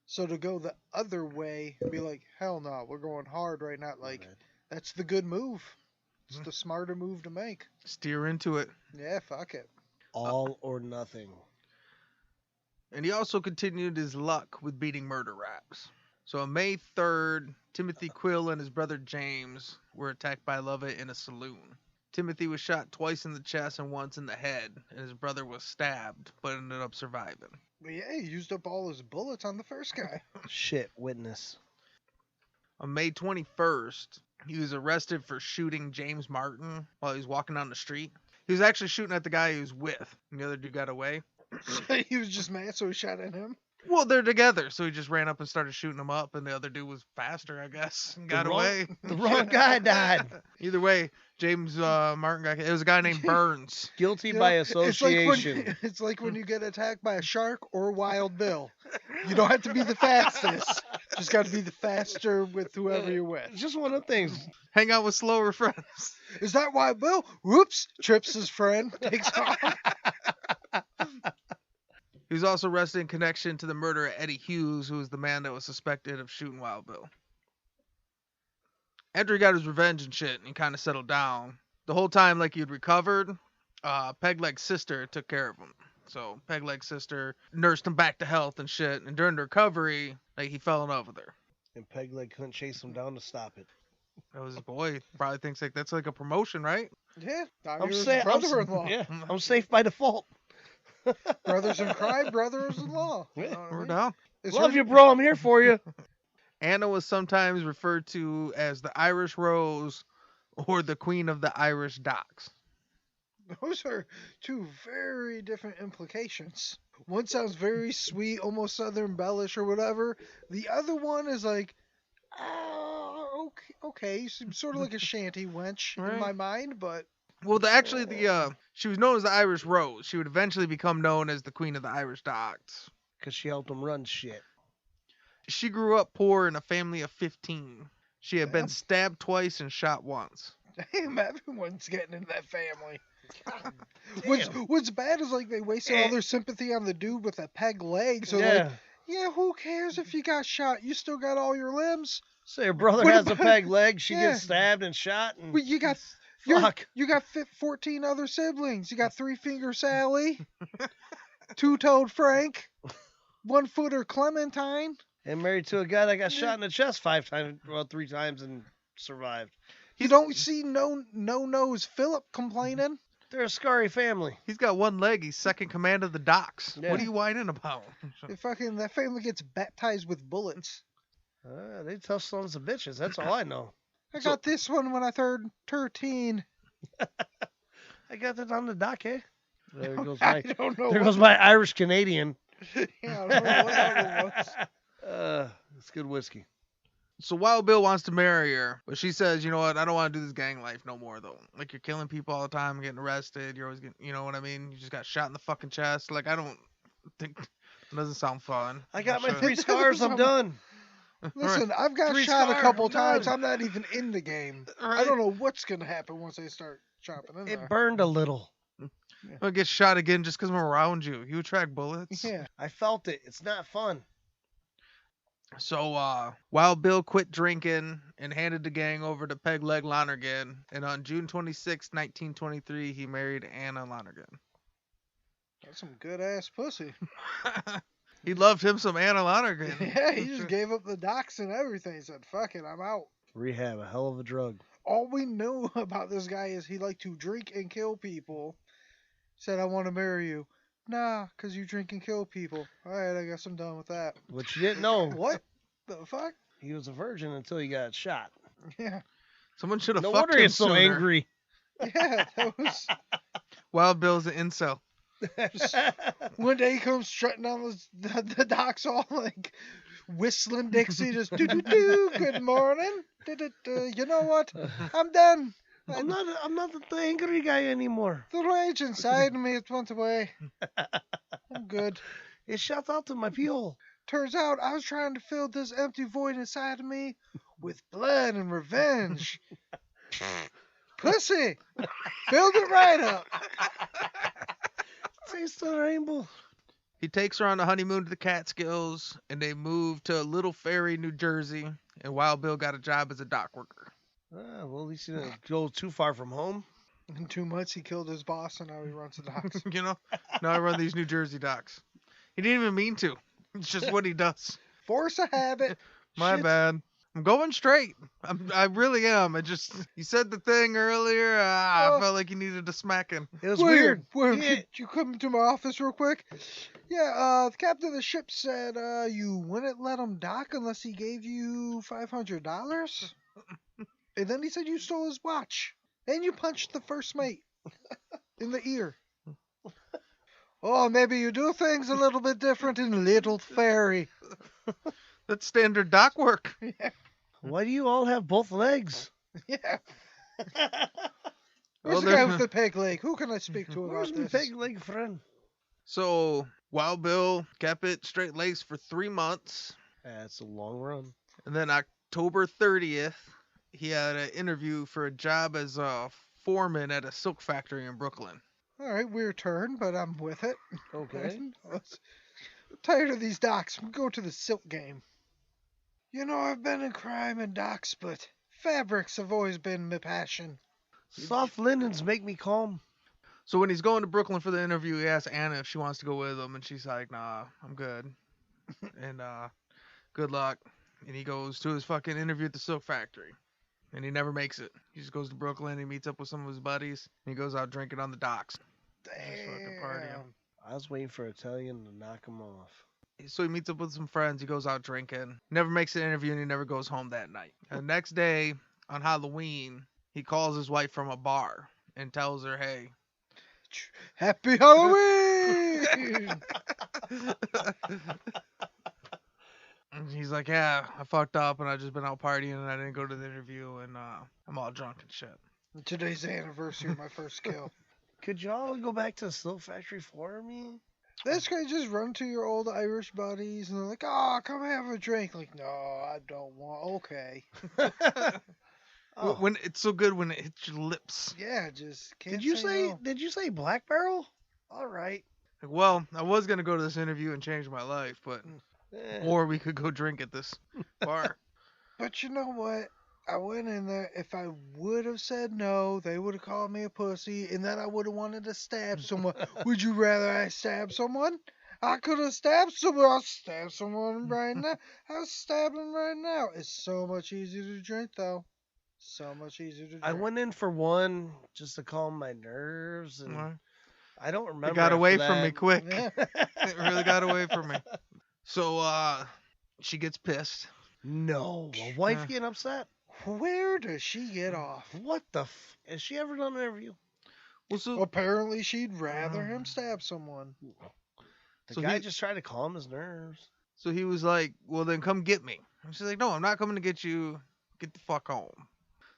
So to go the other way and be like, hell no, we're going hard right now, like, that's the good move. It's the smarter move to make. Steer into it. Yeah, fuck it. All or nothing. And he also continued his luck with beating murder raps. So on May 3rd, Timothy Quill and his brother James were attacked by Lovett in a saloon. Timothy was shot twice in the chest and once in the head, and his brother was stabbed, but ended up surviving. But yeah, he used up all his bullets on the first guy. Shit, witness. On May 21st, he was arrested for shooting James Martin while he was walking down the street. He was actually shooting at the guy he was with, and the other dude got away. He was just mad, so he shot at him. Well, they're together, so he just ran up and started shooting him up, and the other dude was faster, I guess, and got away. The wrong guy died. Either way, James Martin got. It was a guy named Burns. Guilty You know, by association. It's like when you get attacked by a shark or Wild Bill. You don't have to be the fastest. Just got to be the faster with whoever you're with. It's just one of the things. Hang out with slower friends. Is that Wild Bill? Whoops! Trips his friend. Takes off. He was also arrested in connection to the murder of Eddie Hughes, who was the man that was suspected of shooting Wild Bill. After he got his revenge and shit, and he kind of settled down, the whole time like he'd recovered, Pegleg's sister took care of him. So Pegleg's sister nursed him back to health and shit, and during the recovery, like he fell in love with her. And Pegleg couldn't chase him down to stop it. That was his boy. Probably thinks like that's like a promotion, right? Yeah. I'm saying, brother-in-law. I'm safe by default. Brothers in crime, brothers-in-law. Yeah, You know what I We're mean? down. Is Love her- you, bro. I'm here for you. Anna was sometimes referred to as the Irish Rose or the Queen of the Irish Docks. Those are two very different implications. One sounds very sweet, almost Southern Bellish or whatever. The other one is like, okay, sort of like a shanty wench Right. in my mind, but Well, she was known as the Irish Rose. She would eventually become known as the Queen of the Irish Docks. Because she helped him run shit. She grew up poor in a family of 15. She had been Damn. stabbed twice and shot once. damn, everyone's getting in that family. Damn. What's bad is like they wasted all their sympathy on the dude with a peg leg. So Yeah. like, yeah, who cares if you got shot? You still got all your limbs. So your brother What has a about- peg leg. She Yeah. gets stabbed and shot. And But you got fuck. You got 14 other siblings. You got 3-finger Sally, 2-toed Frank, 1-footer Clementine. And married to a guy that got shot in the chest 3 times and survived. You don't see no nose Philip complaining. They're a scary family. He's got one leg. He's second command of the docks. Yeah. What are you whining about? That family gets baptized with bullets. They tough sons of bitches. That's all I know. I got this one when I turned 13. I got that on the dock, eh? There goes I my, don't know. there goes my Irish Canadian. Yeah, I don't know what that one was. It's good whiskey. So Wild Bill wants to marry her, but she says, you know what, I don't want to do this gang life no more, though. Like, you're killing people all the time, getting arrested, you're always getting, you know what I mean? You just got shot in the fucking chest. Like, I don't think, it doesn't sound fun. I got my Sure. 3 scars. I'm done. Listen, I've got 3 shot a scar, couple I'm times. done. I'm not even in the game. I Right. don't know what's going to happen once they start chopping in there. It burned a little. I'll get shot again just because I'm around you. You attract bullets. Yeah. I felt it. It's not fun. So, Wild Bill quit drinking and handed the gang over to Peg Leg Lonergan. And on June 26, 1923, he married Anna Lonergan. That's some good ass pussy. He loved him some Anna Lonergan. Yeah, he just gave up the docks and everything. He said, fuck it, I'm out. Rehab, a hell of a drug. All we knew about this guy is he liked to drink and kill people. Said, I want to marry you. Nah, 'cause you drink and kill people. Alright, I guess I'm done with that. Which you didn't know. What the fuck? He was a virgin until he got shot. Yeah. Someone should have No fucked wonder him he's so sooner. angry. Yeah, that was... Wild Bill's an incel. One day he comes strutting down the docks all like whistling Dixie, just do. Good morning. You know what? I'm done. I'm not the angry guy anymore. The rage inside me it went away. I'm good. It shot out to my pee hole. Turns out I was trying to fill this empty void inside of me with blood and revenge. Pussy! Filled it right up. Taste the rainbow. He takes her on a honeymoon to the Catskills, and they move to Little Ferry, New Jersey, and Wild Bill got a job as a dock worker. Well, at least he didn't go too far from home. In 2 months he killed his boss and now he runs the docks. You know? Now I run these New Jersey docks. He didn't even mean to. It's just what he does. Force a habit. My Shit's- bad. I'm going straight. I really am. You said the thing earlier. I felt like you needed a smacking. It was William, weird. could you come to my office real quick? Yeah, the captain of the ship said you wouldn't let him dock unless he gave you $500. And then he said you stole his watch. And you punched the first mate in the ear. Oh, maybe you do things a little bit different in Little Ferry. That's standard dock work. Why do you all have both legs? Yeah. Well, Where's the guy there's- with the peg leg? Who can I speak to Where's about my this? peg leg friend? So Wild Bill kept it straight laced for 3 months. That's a long run. And then October 30th, he had an interview for a job as a foreman at a silk factory in Brooklyn. All right, weird turn, but I'm with it. Okay. I'm tired of these docks. I'm going to the silk game. You know, I've been in crime and docks, but fabrics have always been my passion. Soft linens make me calm. So when he's going to Brooklyn for the interview, he asks Anna if she wants to go with him, and she's like, nah, I'm good. And good luck. And he goes to his fucking interview at the silk factory. And he never makes it. He just goes to Brooklyn, he meets up with some of his buddies, and he goes out drinking on the docks. Just fucking partying. Damn. I was waiting for Italian to knock him off. So he meets up with some friends, he goes out drinking, never makes an interview, and he never goes home that night. And the next day, on Halloween, he calls his wife from a bar and tells her, hey, Happy Halloween! and he's like, yeah, I fucked up and I just been out partying and I didn't go to the interview and I'm all drunk and shit. Today's the anniversary of my first kill. Could y'all go back to the silk factory for me? This guy just run to your old Irish buddies and they're like, oh, come have a drink. Like, no, I don't want. Okay. Oh. When it's so good when it hits your lips. Yeah, just can't Did you say no. did you say Black Barrel? All right. Like, well, I was gonna go to this interview and change my life, but Eh. or we could go drink at this bar. But you know what? I went in there. If I would have said no, they would have called me a pussy, and then I would have wanted to stab someone. Would you rather I stab someone? I could have stabbed someone. I'll stab someone right now. I'll stab him right now. It's so much easier to drink, though. So much easier to drink. I went in for one just to calm my nerves, and Well, I don't remember. it got away after from me that. quick. Yeah. It really got away from me. So she gets pissed. No, a wife getting upset. Where does she get off? What the? Has she ever done an interview? Well, so Apparently, she'd rather him stab someone. The So guy he- just tried to calm his nerves. So he was like, well, then come get me. And she's like, no, I'm not coming to get you. Get the fuck home.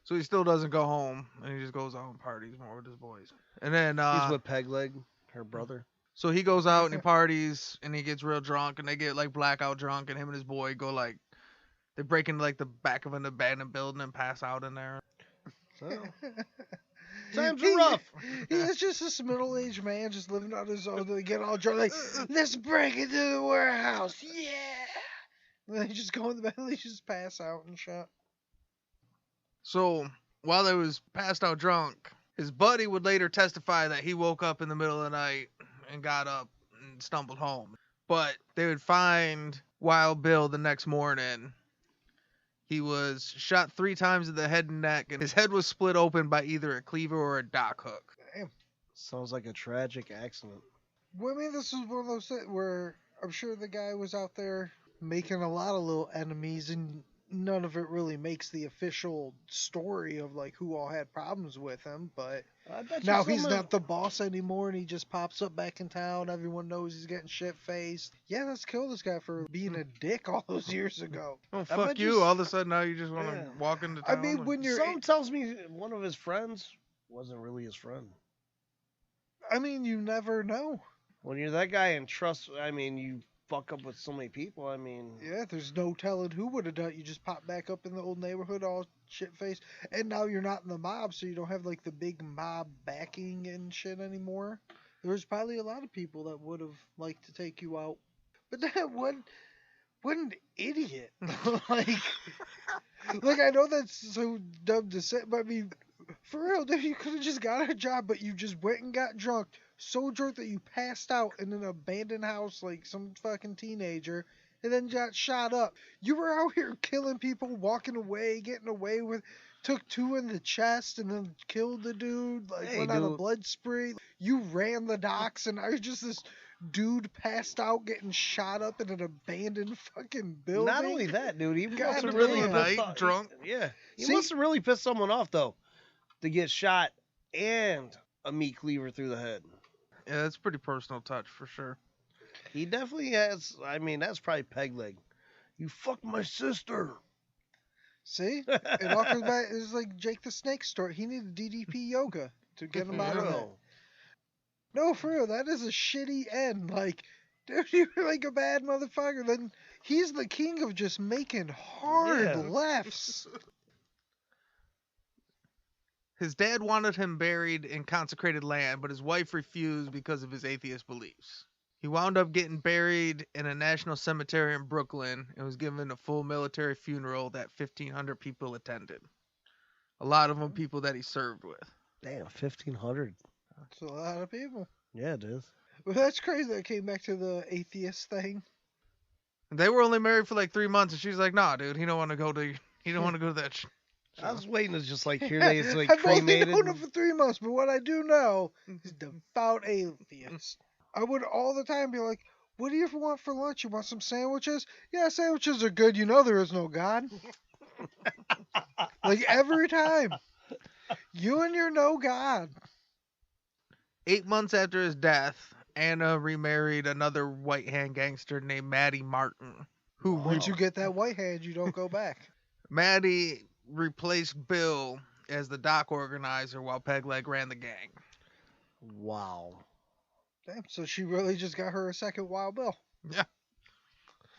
So he still doesn't go home, and he just goes out and parties more with his boys. And then, He's with Pegleg, her brother. so he goes out and he parties, and he gets real drunk, and they get, like, blackout drunk, and him and his boy go, like, they break into, like, the back of an abandoned building and pass out in there. So, times are rough. He is just this middle-aged man just living on his own. They get all drunk, like, let's break into the warehouse, yeah! And then he just go in the back and they just pass out and shit. So while they was passed out drunk, his buddy would later testify that he woke up in the middle of the night and got up and stumbled home. But they would find Wild Bill the next morning. He was shot 3 times in the head and neck, and his head was split open by either a cleaver or a dock hook. Damn. Sounds like a tragic accident. Well, I mean, this is one of those things where I'm sure the guy was out there making a lot of little enemies, and none of it really makes the official story of like who all had problems with him. But I bet you now some he's of- not the boss anymore, and he just pops up back in town. Everyone knows he's getting shit faced. Yeah, let's kill this guy for being a dick all those years ago. Oh, I fuck bet you. you All of a sudden now you just want to Yeah. walk into I town. mean, and- when you're, Something tells me one of his friends wasn't really his friend. I mean, you never know. When you're that guy and trust, I mean, you fuck up with so many people. I mean, Yeah, there's no telling who would have done it. You just pop back up in the old neighborhood all shit faced. And now you're not in the mob, so you don't have like the big mob backing and shit anymore. There's probably a lot of people that would have liked to take you out. But that one idiot. like I know that's so dumb to say, but I mean, for real, dude, you could have just got a job, but you just went and got drunk. So drunk that you passed out in an abandoned house like some fucking teenager, and then got shot up. You were out here killing people, walking away, getting away with. Took 2 in the chest and then killed the dude. Like Hey, went on a dude. blood spree. You ran the docks, and I was just this dude passed out, getting shot up in an abandoned fucking building. not only that, dude, he God must have damn. really Middle of pissed the night, off- drunk. Yeah, he See? must have really pissed someone off though, to get shot and a meat cleaver through the head. Yeah, that's a pretty personal touch for sure. He definitely has. I mean, that's probably peg leg. You fucked my sister. See? It all comes back. It's like Jake the Snake story. He needed DDP yoga to get him out of that. No. No, for real, that is a shitty end. Like, dude, you're like a bad motherfucker. Then he's the king of just making hard Yeah. lefts. His dad wanted him buried in consecrated land, but his wife refused because of his atheist beliefs. He wound up getting buried in a national cemetery in Brooklyn and was given a full military funeral that 1,500 people attended. A lot of them people that he served with. Damn, 1,500. That's a lot of people. Yeah, it is. But that's crazy that it came back to the atheist thing. They were only married for like 3 months, and she's like, "Nah, dude, he don't want to go to. He don't want to go to that." I was waiting to just like hear they it's like I've only cremated. known him for 3 months, but what I do know is devout atheist. I would all the time be like, what do you want for lunch? You want some sandwiches? Yeah, sandwiches are good. You know there is no God. Like every time. You and your no God. 8 months after his death, Anna remarried another white hand gangster named Maddie Martin, who Once you get that white hand, you don't go back. Maddie replaced Bill as the dock organizer while Pegleg ran the gang. Wow. Damn, so she really just got her a second Wild Bill.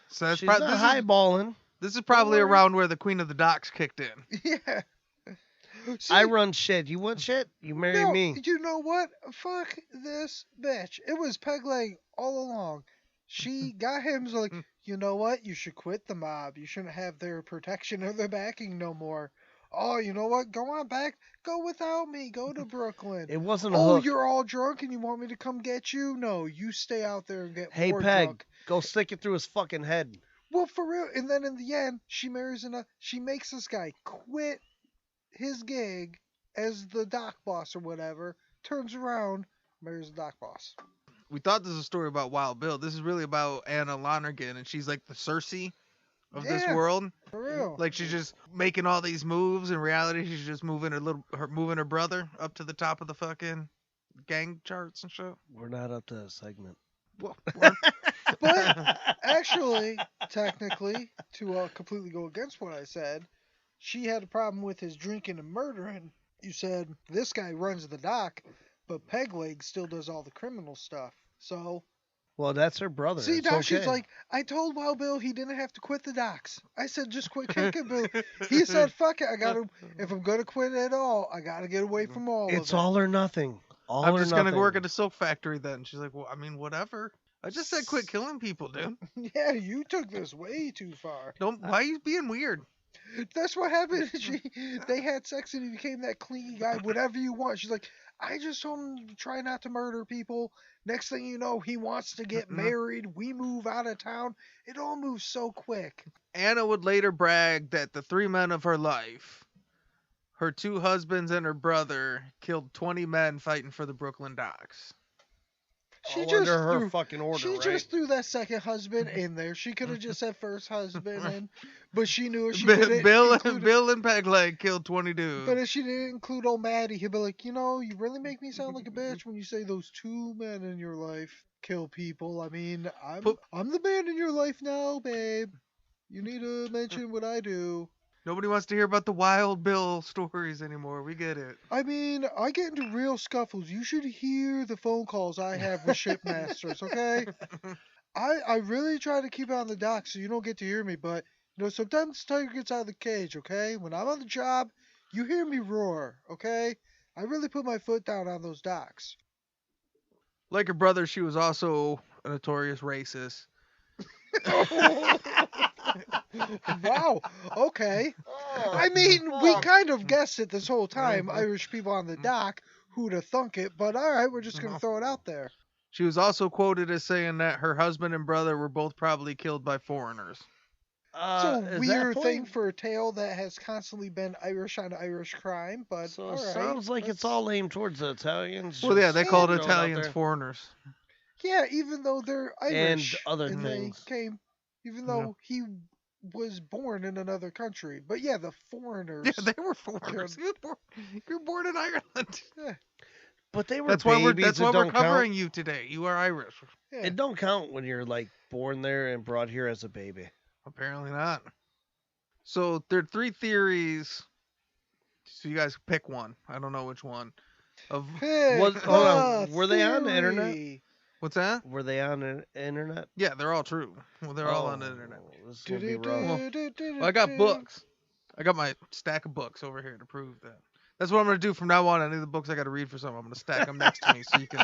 So that's She's not highballing. this is probably Don't worry. around where the Queen of the Docks kicked in. Yeah. See, I run shit. You want shit? You marry no, me. You know what? Fuck this bitch. It was Peg Leg all along. She got him so like, you know what? You should quit the mob. You shouldn't have their protection or their backing no more. Oh, you know what? Go on back. Go without me. Go to Brooklyn. It wasn't a Oh, hook. you're all drunk and you want me to come get you? No, you stay out there and get Hey, more Peg, drunk. go stick it through his fucking head. Well, for real. And then in the end, she marries she makes this guy quit his gig as the dock boss or whatever, turns around, marries the dock boss. We thought this was a story about Wild Bill. This is really about Anna Lonergan, and she's like the Cersei of this Yeah. world. For real. Like she's just making all these moves. In reality, she's just moving moving her brother up to the top of the fucking gang charts and shit. We're not up to that segment. Well, But actually, technically, to completely go against what I said, she had a problem with his drinking and murdering. You said this guy runs the dock, but Pegleg still does all the criminal stuff. So, Well, that's her brother. see, It's now okay. she's like, I told Wild Bill he didn't have to quit the docks. I said, just quit kicking Bill. He said, fuck it, if I'm going to quit at all, I got to get away from all of it. it's all or nothing. All I'm or just nothing. gonna work at a silk factory then. She's like, well, I mean, whatever. I just said quit killing people, dude. Yeah, you took this way too far. Don't. Why are you being weird? That's what happened. They had sex and he became that clingy guy. Whatever you want. She's like, I just told him to try not to murder people. Next thing you know, he wants to get married. We move out of town. It all moves so quick. Anna would later brag that the 3 men of her life, her 2 husbands and her brother, killed 20 men fighting for the Brooklyn docks. She All just under her threw, fucking order, she right? just threw that second husband in there. She could have just said first husband in, but she knew if she didn't include Bill and Pegleg killed 20 dudes. But if she didn't include old Maddie, he'd be like, you really make me sound like a bitch when you say those two men in your life kill people. I mean, I'm the man in your life now, babe. You need to mention what I do. Nobody wants to hear about the Wild Bill stories anymore. We get it. I mean, I get into real scuffles. You should hear the phone calls I have with shipmasters, okay? I really try to keep it on the dock so you don't get to hear me, but sometimes the tiger gets out of the cage, okay? When I'm on the job, you hear me roar, okay? I really put my foot down on those docks. Like her brother, she was also a notorious racist. Wow, okay. I mean, we kind of guessed it this whole time, Irish people on the dock. Who'd have thunk it? But all right, we're just going to throw it out there. She was also quoted as saying that her husband and brother were both probably killed by foreigners. It's a weird thing for a tale that has constantly been Irish on Irish crime, but So all it right. sounds like it's all aimed towards the Italians. Well, yeah, they called throw it out Italians there. foreigners. Yeah, even though they're Irish. And other they things. came, even though he was born in another country. But yeah, the foreigners. Yeah, they were foreigners. You were born in Ireland. Yeah. But they were That's why babies. we're It don't covering count. you today. You are Irish. Yeah. It don't count when you're like born there and brought here as a baby. Apparently not. So there are 3 theories. So you guys pick one. I don't know which one. Of Pick hold on. a Were they on the internet? theory. what's that? Were they on the internet? Yeah, they're all true. Well, they're all on the Oh, internet. This is gonna be rough. Well, I got books. I got my stack of books over here to prove that. That's what I'm gonna do from now on. Any of the books I got to read for something, I'm gonna stack them next to me so you can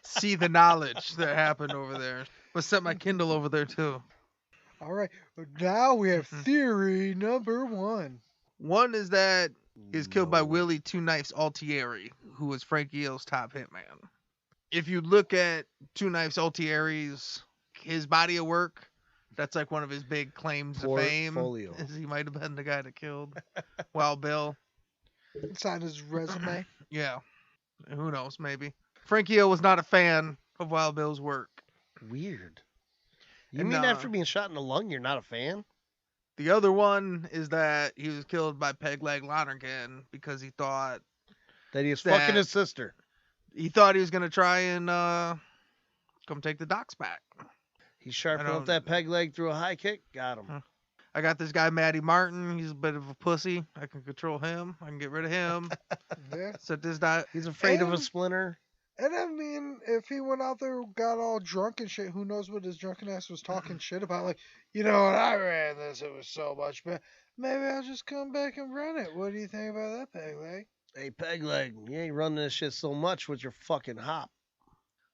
see the knowledge that happened over there. I'm gonna set my Kindle over there too. All right, now we have theory number 1. One is that he was killed by Willie Two Knives Altieri, who was Frankie Hill's top hitman. If you look at Two Knives Altieri's his body of work, that's like one of his big claims to fame. Portfolio. Is he might have been the guy that killed Wild Bill. It's on his resume. Yeah. Who knows, maybe. Frankie Hill was not a fan of Wild Bill's work. Weird. You And, mean after being shot in the lung, you're not a fan? The other one is that he was killed by Pegleg Lonergan because he thought That he was fucking his sister. he was gonna try and come take the docks back. He sharpened I up don't- that peg leg through a high kick. Got him. I got this guy Matty Martin. He's a bit of a pussy. I can control him. I can get rid of him. Yeah. Set this guy. He's afraid of a And- splinter. And I mean, if he went out there, got all drunk and shit, who knows what his drunken ass was talking shit about? Like, when I ran this, it was so much better. Maybe I'll just come back and run it. What do you think about that, peg leg? Hey, peg leg, you ain't running this shit so much with your fucking hop.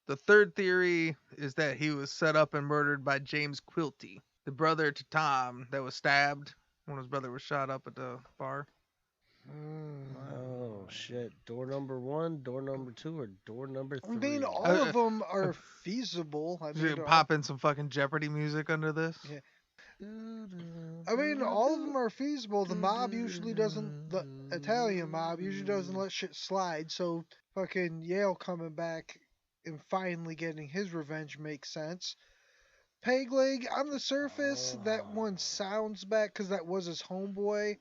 The third theory is that he was set up and murdered by James Quilty, the brother to Tom that was stabbed when his brother was shot up at the bar. Oh, shit. Door number 1, door number 2, or door number 3? I mean, all of them are feasible. I Should mean, pop in some fucking Jeopardy music under this? Yeah. All of them are feasible. The mob usually doesn't. The Italian mob usually doesn't let shit slide. So fucking Yale coming back and finally getting his revenge makes sense. Peg leg on the surface, that one sounds bad because that was his homeboy.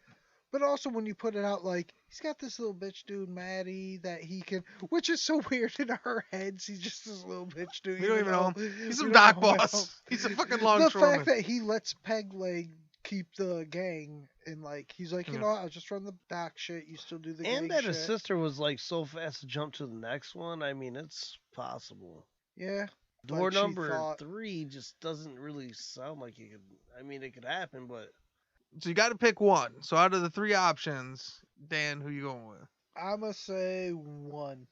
But also when you put it out, like, he's got this little bitch dude, Maddie, that he can, which is so weird in our heads. He's just this little bitch dude. We don't even know. we He's some don't dock know him. boss. He's a fucking The longshoreman. fact that he lets Peg leg keep the gang and, like, he's like, you know what, I'll just run the dock shit. You still do the gang And that shit. his sister was like so fast to jump to the next one. I mean, it's possible. Yeah. Door Like she number thought- 3 just doesn't really sound like it could. I mean, it could happen, but So you got to pick one. So out of the 3 options, Dan, who you going with? I'ma say 1.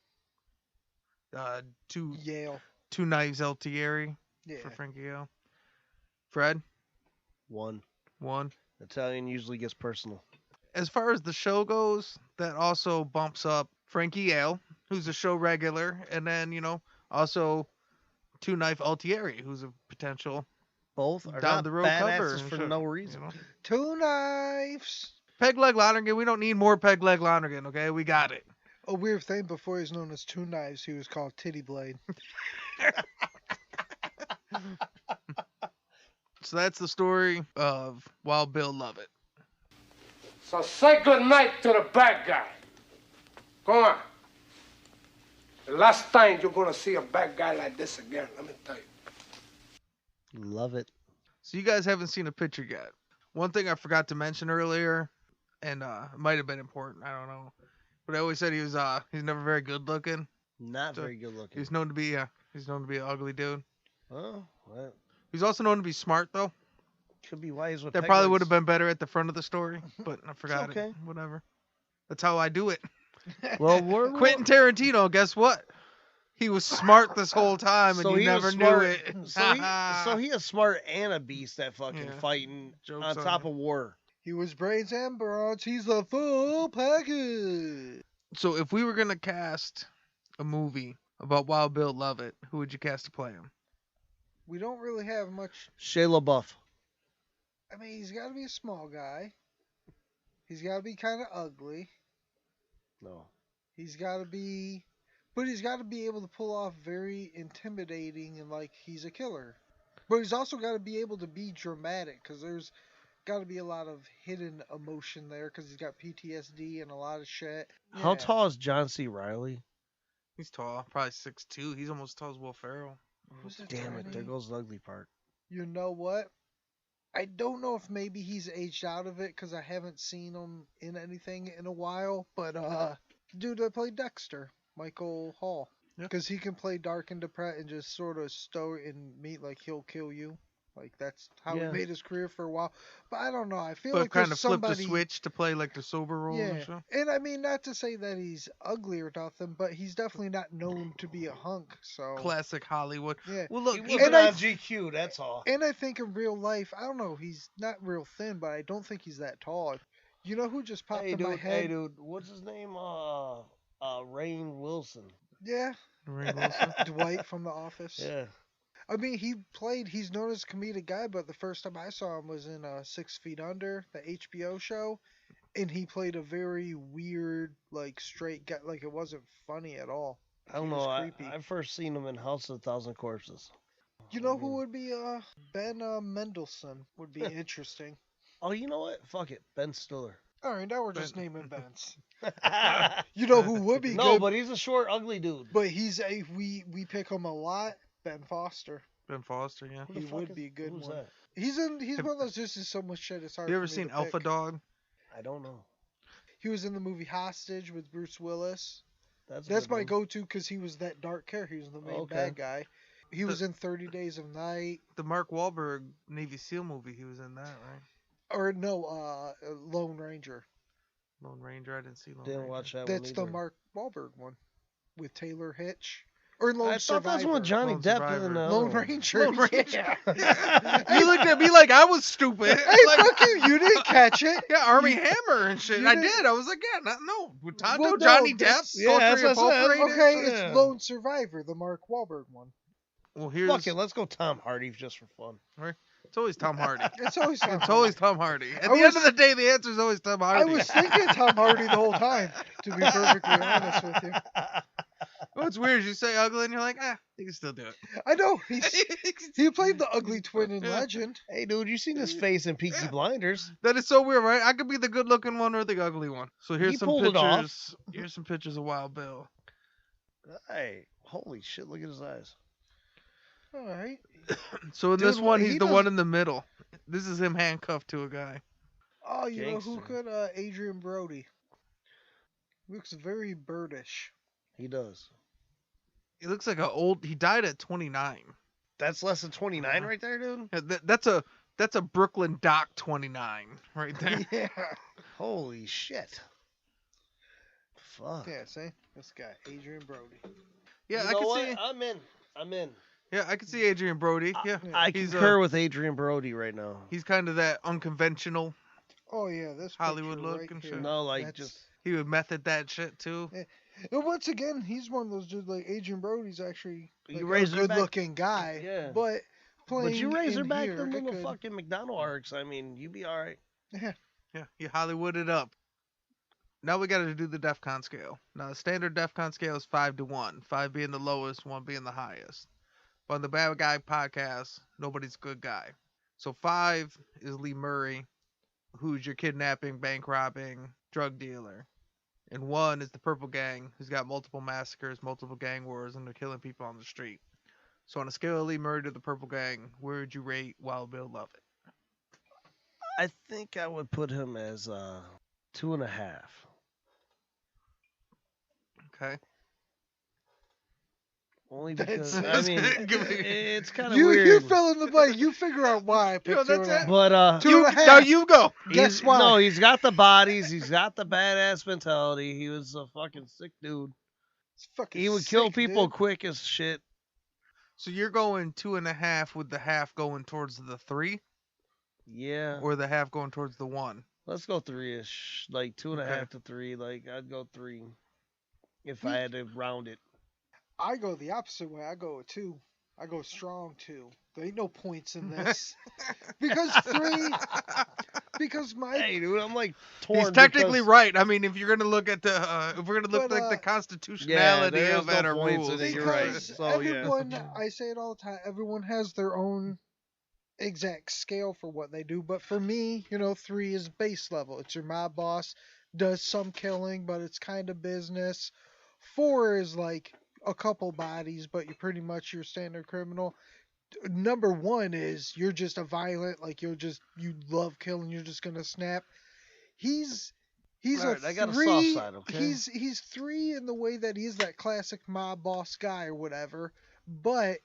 Two Yale. Knives Altieri Yeah. for Frankie Hill. Fred, 1. 1. Italian usually gets personal. As far as the show goes, that also bumps up Frankie Yale, who's a show regular, and then, also Two Knife Altieri, who's a potential Both are down not the road cover. badasses for no reason. 2 knives. Peg Leg Lonergan, we don't need more Peg Leg Lonergan, okay? We got it. A weird thing, before he was known as 2 Knives, he was called Titty Blade. So that's the story of Wild Bill Lovett. So say good night to the bad guy. Go on. The last time you're gonna see a bad guy like this again, let me tell you. Love it. So you guys haven't seen a picture yet. One thing I forgot to mention earlier, and it might have been important, I don't know. But I always said he's never very good looking. Not So, very good looking. He's known to be an ugly dude. Oh, well, He's also known to be smart though. could be why he's with That probably would have been better at the front of the story, but I forgot okay. it. Whatever. That's how I do it. Well, we're Quentin Tarantino, guess what? He was smart this whole time, and So you he was never knew smart. it. So he is smart and a beast at fucking Yeah. fighting Joke's on on top you. of war. He was brains and bronze. He's the full package. So if we were gonna cast a movie about Wild Bill Lovett, who would you cast to play him? We don't really have much. Shia LaBeouf. I mean, he's got to be a small guy. He's got to be kind of ugly. No. He's got to be, but he's got to be able to pull off very intimidating and like he's a killer. But he's also got to be able to be dramatic because there's got to be a lot of hidden emotion there because he's got PTSD and a lot of shit. How Yeah. tall is John C. Riley? He's tall, probably 6'2". He's almost as tall as Will Ferrell. Who's that Damn it, tiny? there goes the ugly part. You know what? I don't know if maybe he's aged out of it because I haven't seen him in anything in a while. But the dude that played Dexter, Michael Hall, Yeah. because he can play dark and depressed and just sort of stoic and meet like he'll kill you. Like that's how Yeah. he made his career for a while. But I don't know. I feel But like kind there's of flipped somebody. the switch to play like the sober role and Yeah, stuff. and I mean not to say that he's ugly or nothing, but he's definitely not known to be a hunk. So Classic Hollywood. yeah. Well, look, He even- wasn't and I- on GQ, that's all. And I think in real life, I don't know, he's not real thin, but I don't think he's that tall. You know who just popped Hey in my dude, head? what's his name? Rainn Wilson. Yeah, Ray Wilson. Dwight from The Office. Yeah. I mean, he's known as a comedic guy, but the first time I saw him was in 6 Feet Under, the HBO show, and he played a very weird, like, straight guy. Like, it wasn't funny at all. I don't He know. was I creepy. first seen him in House of a Thousand Corpses. You know who would be, Ben Mendelsohn would be interesting. Oh, you know what? Fuck it. Ben Stiller. Alright, now we're just Ben- naming Bens. You know who would be No, good, but he's a short, ugly dude. but we pick him a lot. Ben Foster. Ben Foster, yeah. Who the He fuck would is- be a good who's one. that? He's Have- one of those just so much shit it's hard. You ever for me seen to Alpha pick. Dog? I don't know. He was in the movie Hostage with Bruce Willis. That's That's a good my one. go-to because he was that dark character. He was the main Okay. bad guy. He was in 30 Days of Night, The Mark Wahlberg Navy SEAL movie, he was in that, right? or no, Lone Ranger. Lone Ranger, I didn't see Lone Didn't Ranger. watch that That's one the either. Mark Wahlberg one with Taylor Hitch, or Lone I thought Survivor. that's one Johnny Lone Depp Survivor. and Lone Ranger. Lone Ranger. Yeah. You looked at me like I was stupid. Hey, Like, fuck you! You didn't catch it. yeah, Army Hammer and shit. you I didn't- did. I was like, yeah, no. With Tonto, Well, no, Johnny Depp, that's- Yeah, that's culturally what I said. appropriated. Okay, Yeah. it's Lone Survivor, the Mark Wahlberg one. Well, here's Fuck it, let's go Tom Hardy just for fun. it's always Tom Hardy. It's always Tom It's Hardy. always Tom Hardy. At I the was- end of the day, the answer is always Tom I Hardy. was thinking Tom Hardy the whole time, to be perfectly honest with you. What's weird is you say ugly and you're like, you can still do it. I know he played the ugly twin in Yeah. Legend. Hey, dude, you seen his face in Peaky Blinders? That is so weird, right? I could be the good-looking one or the ugly one. So here's He some pulled it off. pictures. Here's some pictures of Wild Bill. Hey, holy shit, look at his eyes. All right. So in Dude, this one, he he's the does- one in the middle. This is him handcuffed to a guy. Oh, you know who Gangster. could? Adrian Brody. Looks very birdish. He does. He looks like he died at 29. That's less than 29 right there, dude? Yeah, that's a Brooklyn Dock 29 right there. Yeah. Holy shit. Fuck. Yeah. See this guy, Adrian Brody. Yeah, You I know can what? see. I'm in. Yeah, I can see Adrian Brody. Yeah, I he's concur with Adrian Brody right now. he's kind of that unconventional. Oh yeah, this Hollywood picture look right and here. shit. No, like That's- just He would method that shit too. And once again, he's one of those dudes like Adrian Brody's actually like, You a raise her back- good-looking guy. Yeah. But playing but you raise her in back here, them it little could- fucking McDonald arcs. I mean, you be all right. Yeah, you Hollywooded up. Now we got to do the DEFCON scale. Now the standard DEFCON scale is 5 to 1. 5 being the lowest, 1 being the highest. But on the Bad Guy podcast, nobody's a good guy. So 5 is Lee Murray, who's your kidnapping, bank robbing, drug dealer. And 1 is the Purple Gang, who's got multiple massacres, multiple gang wars, and they're killing people on the street. So on a scale of Lee Murray to the Purple Gang, where would you rate Wild Bill Lovett? I think I would put him as 2.5. Okay. Only That's- because it's kind of You weird. fill in the blank. You figure out why I picked that's 2.5. it. But 2.5. Now you go. Guess why? No, he's got the bodies. He's got the badass mentality. He was a fucking sick dude. It's fucking He would kill sick, people dude. quick as shit. So you're going 2.5 with the half going towards the 3, Yeah. or the half going towards the 1? Let's go 3-ish. Like 2.5 Okay. to 3. Like I'd go 3 if I had to round it. I go the opposite way. I go a 2. I go strong 2. There ain't no points in this. because 3. Because my. Hey, dude, I'm like torn. He's technically because- right. I mean, if you're gonna look at the, if we're gonna look But, like the Yeah, constitutionality there of is no it or points rules, in it, you're right. Because So, yeah. everyone, I say it all the time, everyone has their own exact scale for what they do. But for me, 3 is base level. It's your mob boss, does some killing, but it's kind of business. 4 is like a couple bodies, but you're pretty much your standard criminal. Number 1 is you're just a violent, like you love killing, you're just gonna snap. He's Right, a I got a 3. soft side, okay? He's 3 in the way that he's that classic mob boss guy or whatever, but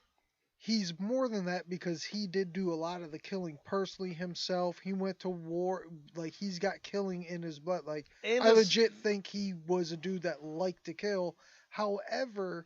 he's more than that because he did do a lot of the killing personally himself. He went to war, like he's got killing in his blood. Like And I it's- legit think he was a dude that liked to kill. However,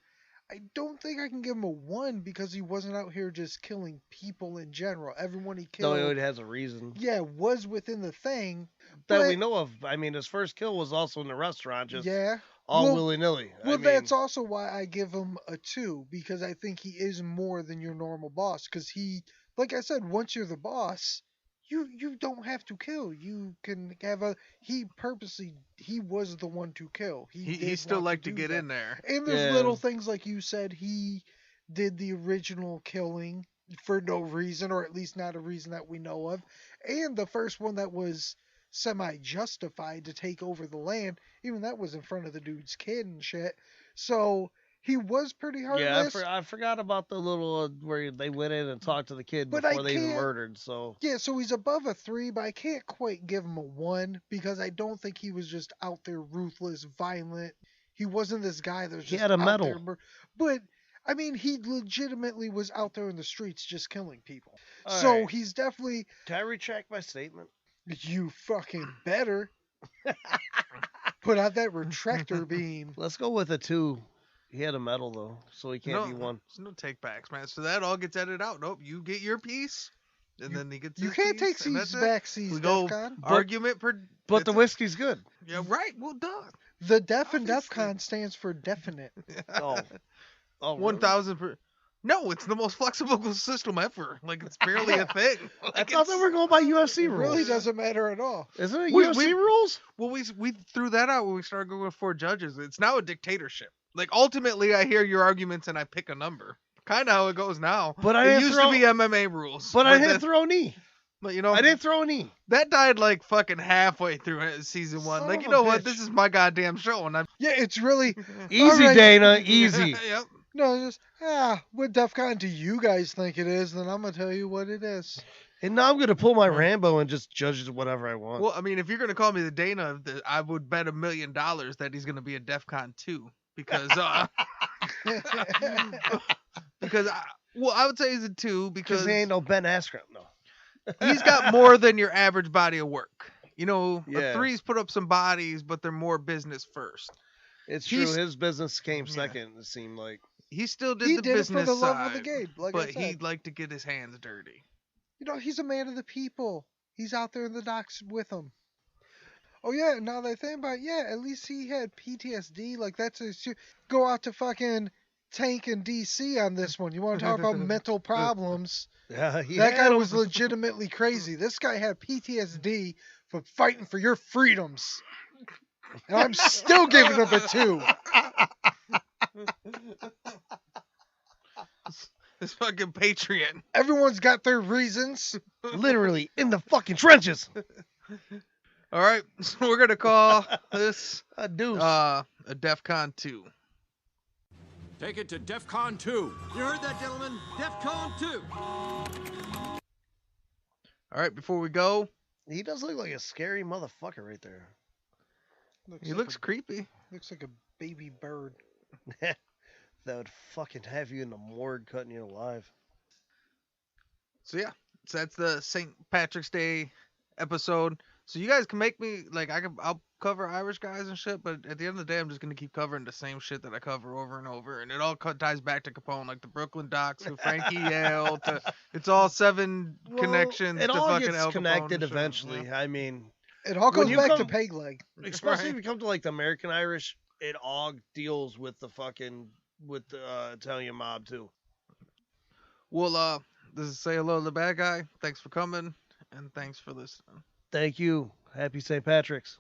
I don't think I can give him a 1 because he wasn't out here just killing people in general. Everyone he No, killed, it has a reason yeah, was within the thing. that but- we know of. I mean, his first kill was also in the restaurant, just Yeah. all Well- willy nilly. Well, that's also why I give him a 2 because I think he is more than your normal boss. Because he, like I said, once you're the boss, you don't have to kill. You can have he was the one to kill. he did still want liked to do get that. in there. And there's Yeah. little things like you said, he did the original killing for no reason, or at least not a reason that we know of. And the first one that was semi-justified to take over the land, even that was in front of the dude's kid and shit. So he was pretty heartless. I forgot about the little where they went in and talked to the kid But I before they even can't- murdered. So Yeah, so he's above a 3, but I can't quite give him a 1 because I don't think he was just out there ruthless, violent. He wasn't this guy that was He just had a out medal. there but I mean, he legitimately was out there in the streets just killing people. All So right. he's definitely, Can I retract my statement? you fucking better put out that retractor beam. Let's go with a 2. He had a medal though, so he can't No, be 1. there's no take backs, man. So that all gets edited out. Nope, you get your piece, and then he gets. You his can't piece, take and these that's it. backsies, We go DEFCON. argument per. But the that's it. whiskey's good. Yeah, right. Well done. The DEF in Obviously. DEFCON stands for definite. Oh, oh, 1,000 per. No, it's the most flexible system ever. Like it's barely a thing. I Like, thought they were going by UFC It rules. really doesn't matter at all. Isn't it We- UFC we- rules? Well, we threw that out when we started going with 4 judges. It's now a dictatorship. Like ultimately, I hear your arguments and I pick a number. Kind of how it goes now. But I it didn't used throw- to be MMA rules. But I then- didn't throw a knee. But you know, I didn't throw a knee. that died like fucking halfway through season 1. Son Like of you a know what? bitch. This is my goddamn show, and I'm Yeah, it's really Easy, Alright. Dana. Easy. Yep. no, just what DEFCON do you guys think it is? Then I'm gonna tell you what it is. And now I'm gonna pull my Rambo and just judge whatever I want. Well, I mean, if you're gonna call me the Dana, I would bet $1 million that he's gonna be a DEFCON 2 because because I would say he's a 2 because because he ain't no Ben Askren. No. he's got more than your average body of work. You know, Yeah. a 3's put up some bodies, but they're more business first. It's true. He's- His business came Yeah. second. It seemed like. He still did He the did it business for the love side, of the game, like but I said. he'd like to get his hands dirty. He's a man of the people. He's out there in the docks with them. Oh yeah, now that I think about it, yeah, at least he had PTSD. Like that's go out to fucking Tank and DC on this one. You want to talk about mental problems? Yeah, he That had guy him. was legitimately crazy. This guy had PTSD for fighting for your freedoms. And I'm still giving him a 2. This fucking patriot. Everyone's got their reasons. Literally in the fucking trenches. All right, so we're gonna call this A deuce. a DEFCON 2. Take it to DEFCON 2. You heard that, gentlemen? DEFCON 2. All right, before we go, He does look like a scary motherfucker right there. he looks creepy. Looks like a baby bird. That would fucking have you in the morgue cutting you alive. So yeah, so that's the St. Patrick's Day episode. So you guys can make me like I'll cover Irish guys and shit, but at the end of the day, I'm just gonna keep covering the same shit that I cover over and over, and it all ties back to Capone, like the Brooklyn Docks to Frankie Yale to it's all seven connections. It to all fucking gets Al Capone connected and shit, eventually. yeah. I mean, It all goes you back to come- peg leg. especially Right. if you come to like the American Irish, it all deals with the Italian mob too. Well, this is Say Hello to the Bad Guy. Thanks for coming, and thanks for listening. Thank you. Happy St. Patrick's.